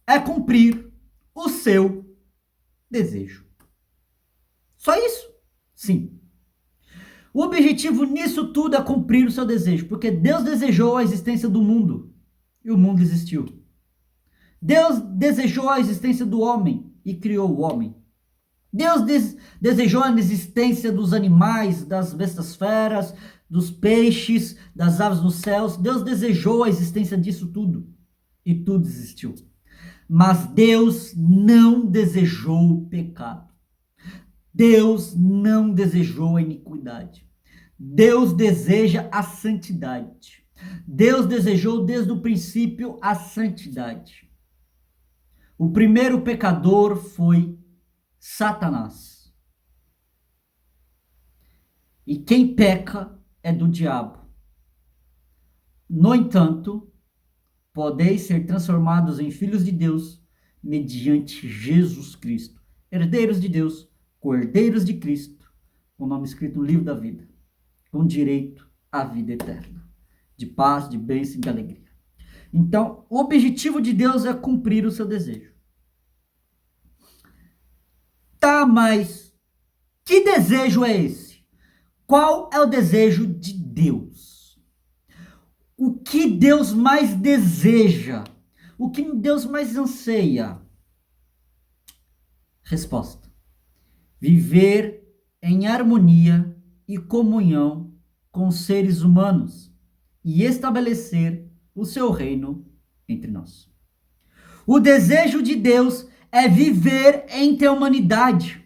é cumprir o seu desejo. Só isso? Sim. O objetivo nisso tudo é cumprir o seu desejo, porque Deus desejou a existência do mundo e o mundo existiu. Deus desejou a existência do homem e criou o homem. Deus desejou a existência dos animais, das bestas feras, dos peixes, das aves nos céus. Deus desejou a existência disso tudo e tudo existiu. Mas Deus não desejou o pecado. Deus não desejou a iniquidade. Deus deseja a santidade. Deus desejou desde o princípio a santidade. O primeiro pecador foi Satanás. E quem peca é do diabo. No entanto, podeis ser transformados em filhos de Deus mediante Jesus Cristo, herdeiros de Deus, cordeiros de Cristo, com o nome escrito no livro da vida, com direito à vida eterna, de paz, de bênção e de alegria. Então, o objetivo de Deus é cumprir o seu desejo. Tá, mas que desejo é esse? Qual é o desejo de Deus? O que Deus mais deseja? O que Deus mais anseia? Resposta: viver em harmonia e comunhão com os seres humanos e estabelecer o seu reino entre nós. O desejo de Deus é viver entre a humanidade.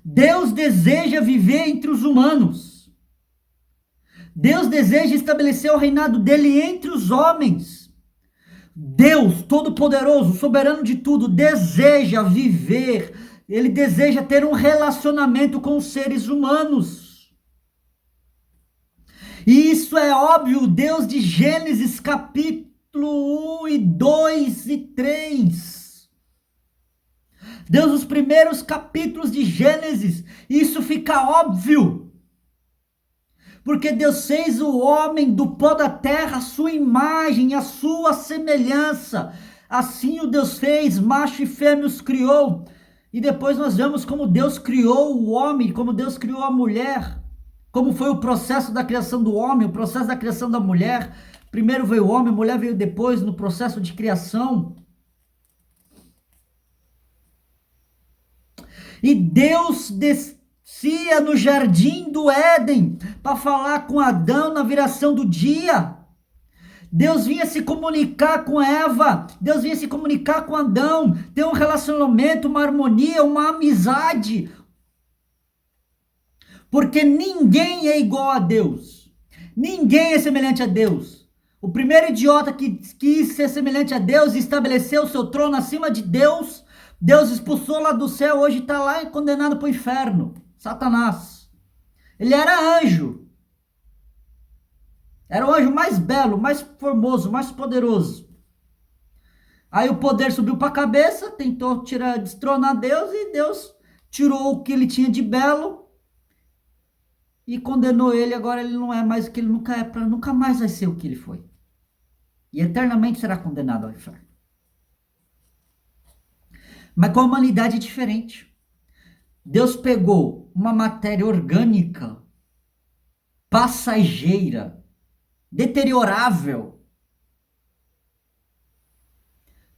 Deus deseja viver entre os humanos. Deus deseja estabelecer o reinado dele entre os homens. Deus, todo-poderoso, soberano de tudo, deseja viver, ele deseja ter um relacionamento com os seres humanos. E isso é óbvio, Deus de Gênesis capítulo 1 e 2 e 3. Deus, os primeiros capítulos de Gênesis, isso fica óbvio. Porque Deus fez o homem do pó da terra, a sua imagem, a sua semelhança. Assim o Deus fez, macho e fêmea os criou. E depois nós vemos como Deus criou o homem, como Deus criou a mulher. Como foi o processo da criação do homem, o processo da criação da mulher. Primeiro veio o homem, a mulher veio depois no processo de criação. E Deus descia no jardim do Éden para falar com Adão na viração do dia. Deus vinha se comunicar com Eva, Deus vinha se comunicar com Adão, ter um relacionamento, uma harmonia, uma amizade. Porque ninguém é igual a Deus. Ninguém é semelhante a Deus. O primeiro idiota que quis ser semelhante a Deus e estabeleceu o seu trono acima de Deus, Deus expulsou lá do céu, hoje está lá condenado para o inferno. Satanás. Ele era anjo. Era o anjo mais belo, mais formoso, mais poderoso. Aí o poder subiu para a cabeça, tentou destronar Deus e Deus tirou o que ele tinha de belo e condenou ele. Agora ele não é mais o que ele nunca é, nunca mais vai ser o que ele foi. E eternamente será condenado ao inferno. Mas com a humanidade é diferente. Deus pegou uma matéria orgânica, passageira, deteriorável,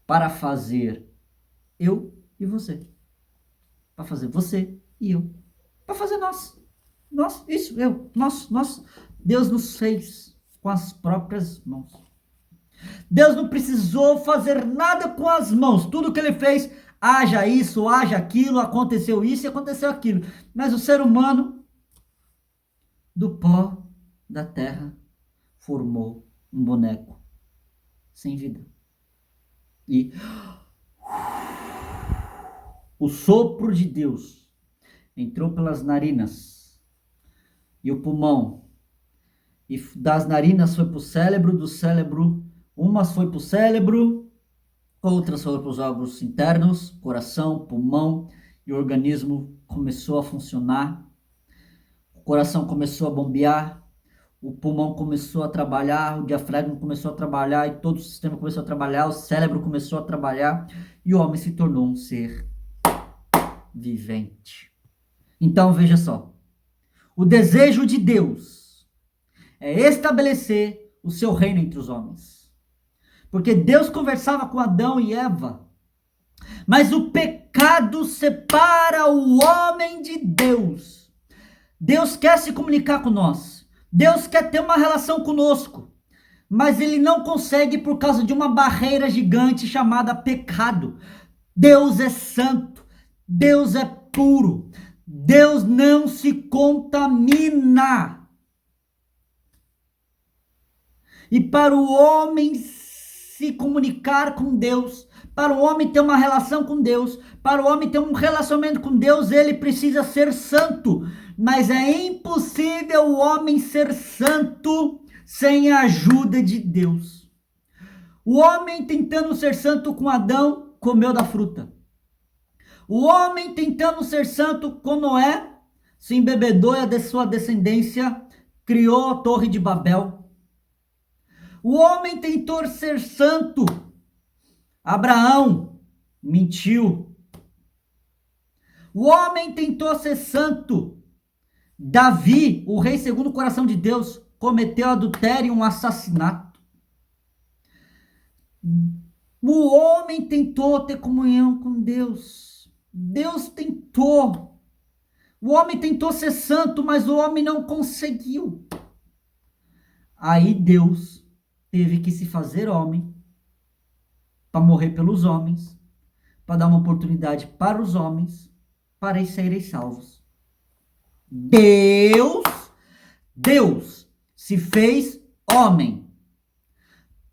para fazer eu e você. Para fazer você e eu. Para fazer nós. Nós, isso, eu, nós. Deus nos fez com as próprias mãos. Deus não precisou fazer nada com as mãos. Tudo que ele fez, haja isso, haja aquilo, aconteceu isso e aconteceu aquilo. Mas o ser humano, do pó da terra, formou um boneco sem vida. E o sopro de Deus entrou pelas narinas e o pulmão. E das narinas foi para o cérebro, do cérebro, umas foi para o cérebro, outras foram para os órgãos internos, coração, pulmão, e o organismo começou a funcionar. O coração começou a bombear. O pulmão começou a trabalhar, o diafragma começou a trabalhar, e todo o sistema começou a trabalhar, o cérebro começou a trabalhar, e o homem se tornou um ser vivente. Então, veja só. O desejo de Deus é estabelecer o seu reino entre os homens. Porque Deus conversava com Adão e Eva, mas o pecado separa o homem de Deus. Deus quer se comunicar com nós. Deus quer ter uma relação conosco, mas ele não consegue por causa de uma barreira gigante chamada pecado. Deus é santo, Deus é puro, Deus não se contamina. E para o homem se comunicar com Deus, para o homem ter uma relação com Deus, para o homem ter um relacionamento com Deus, ele precisa ser santo. Mas é impossível o homem ser santo sem a ajuda de Deus. O homem tentando ser santo com Adão, comeu da fruta. O homem tentando ser santo com Noé, se embebedou e a de sua descendência criou a Torre de Babel. O homem tentou ser santo. Abraão mentiu. O homem tentou ser santo. Davi, o rei segundo o coração de Deus, cometeu adultério e um assassinato. O homem tentou ter comunhão com Deus. Deus tentou. O homem tentou ser santo, mas o homem não conseguiu. Aí Deus teve que se fazer homem para morrer pelos homens, para dar uma oportunidade para os homens, para serem salvos. Deus se fez homem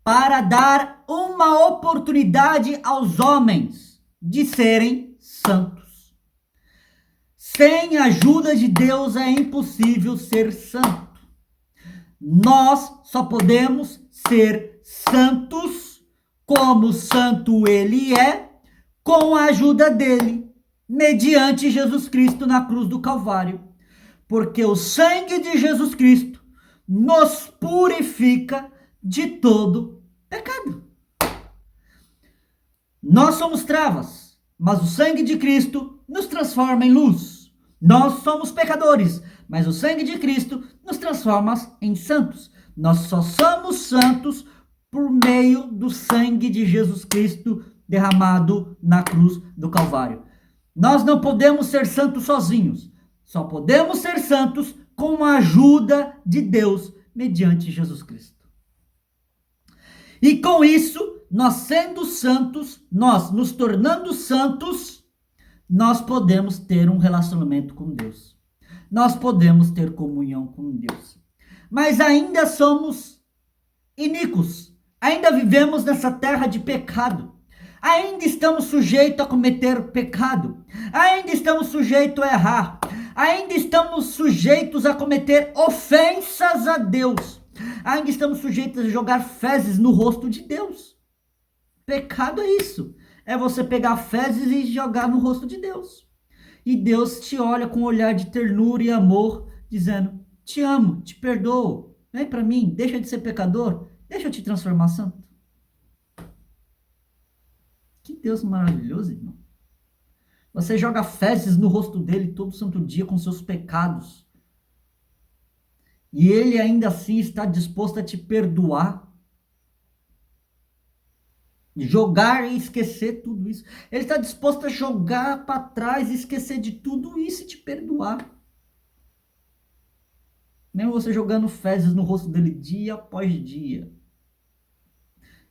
para dar uma oportunidade aos homens de serem santos. Sem a ajuda de Deus é impossível ser santo. Nós só podemos ser santos como santo ele é, com a ajuda dele, mediante Jesus Cristo na cruz do Calvário. Porque o sangue de Jesus Cristo nos purifica de todo pecado. Nós somos trevas, mas o sangue de Cristo nos transforma em luz. Nós somos pecadores, mas o sangue de Cristo nos transforma em santos. Nós só somos santos por meio do sangue de Jesus Cristo derramado na cruz do Calvário. Nós não podemos ser santos sozinhos. Só podemos ser santos com a ajuda de Deus, mediante Jesus Cristo. E com isso, nós sendo santos, nós nos tornando santos, nós podemos ter um relacionamento com Deus. Nós podemos ter comunhão com Deus. Mas ainda somos iníquos. Ainda vivemos nessa terra de pecado. Ainda estamos sujeitos a cometer pecado. Ainda estamos sujeitos a errar. Ainda estamos sujeitos a cometer ofensas a Deus. Ainda estamos sujeitos a jogar fezes no rosto de Deus. Pecado é isso. É você pegar fezes e jogar no rosto de Deus. E Deus te olha com um olhar de ternura e amor, dizendo: te amo, te perdoo. Vem para mim, deixa de ser pecador. Deixa eu te transformar santo. Que Deus maravilhoso, irmão. Você joga fezes no rosto dele todo santo dia com seus pecados. E ele ainda assim está disposto a te perdoar. Jogar e esquecer tudo isso. Ele está disposto a jogar para trás e esquecer de tudo isso e te perdoar. Mesmo você jogando fezes no rosto dele dia após dia,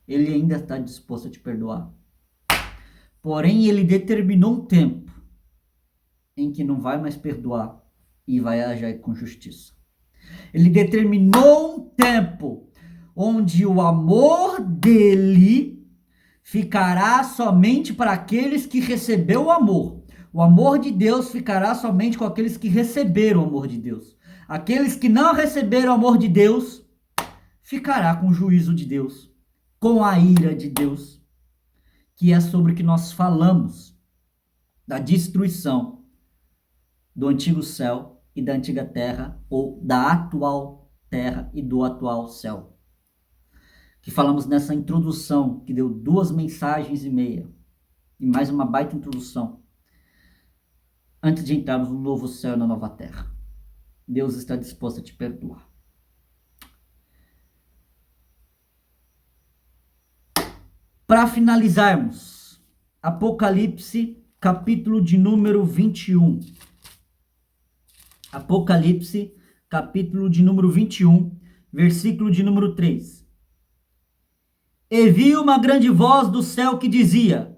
ele ainda está disposto a te perdoar. Porém, ele determinou um tempo em que não vai mais perdoar e vai agir com justiça. Ele determinou um tempo onde o amor dele ficará somente para aqueles que receberam o amor. O amor de Deus ficará somente com aqueles que receberam o amor de Deus. Aqueles que não receberam o amor de Deus, ficará com o juízo de Deus, com a ira de Deus, que é sobre o que nós falamos, da destruição do antigo céu e da antiga terra, ou da atual terra e do atual céu. Que falamos nessa introdução, que deu 2 mensagens e meia, e mais uma baita introdução, antes de entrarmos no novo céu e na nova terra. Deus está disposto a te perdoar. Para finalizarmos, Apocalipse, capítulo de número 21. Apocalipse, capítulo de número 21, versículo de número 3. E vi uma grande voz do céu que dizia: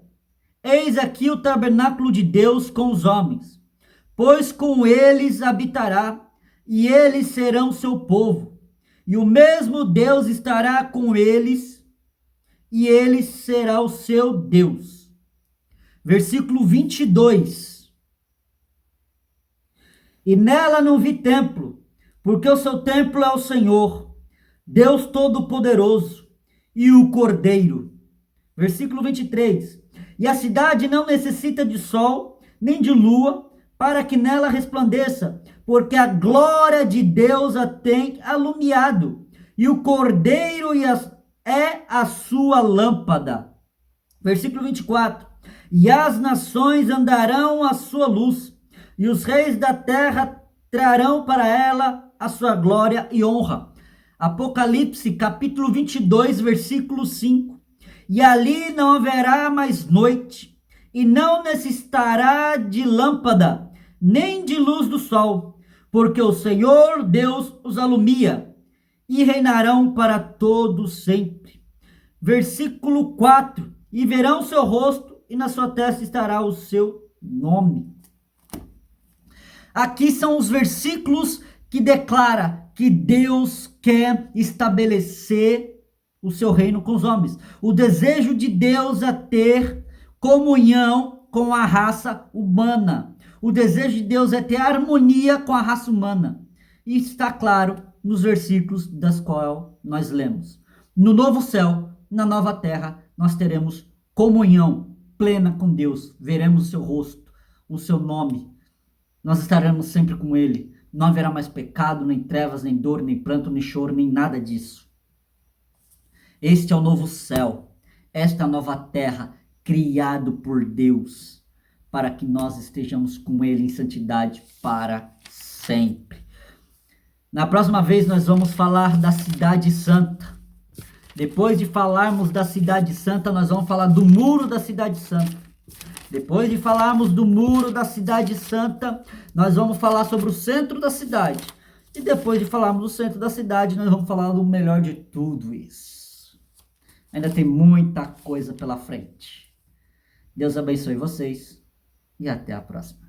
eis aqui o tabernáculo de Deus com os homens, pois com eles habitará, e eles serão seu povo, e o mesmo Deus estará com eles, e ele será o seu Deus. Versículo 22. E nela não vi templo, porque o seu templo é o Senhor, Deus Todo-Poderoso, e o Cordeiro. Versículo 23. E a cidade não necessita de sol, nem de lua, para que nela resplandeça, porque a glória de Deus a tem alumiado, e o Cordeiro é a sua lâmpada. Versículo 24. E as nações andarão à sua luz, e os reis da terra trarão para ela a sua glória e honra. Apocalipse, capítulo 22, versículo 5. E ali não haverá mais noite, e não necessitará de lâmpada, nem de luz do sol, porque o Senhor Deus os alumia, e reinarão para todo sempre. Versículo 4. E verão seu rosto, e na sua testa estará o seu nome. Aqui são os versículos que declara que Deus quer estabelecer o seu reino com os homens. O desejo de Deus é ter comunhão com a raça humana. O desejo de Deus é ter harmonia com a raça humana. E está claro nos versículos das quais nós lemos. No novo céu, na nova terra, nós teremos comunhão plena com Deus. Veremos o seu rosto, o seu nome. Nós estaremos sempre com ele. Não haverá mais pecado, nem trevas, nem dor, nem pranto, nem choro, nem nada disso. Este é o novo céu. Esta é a nova terra, criado por Deus, para que nós estejamos com ele em santidade para sempre. Na próxima vez nós vamos falar da cidade santa. Depois de falarmos da cidade santa, nós vamos falar do muro da cidade santa. Depois de falarmos do muro da cidade santa, nós vamos falar sobre o centro da cidade. E depois de falarmos do centro da cidade, nós vamos falar do melhor de tudo isso. Ainda tem muita coisa pela frente. Deus abençoe vocês e até a próxima.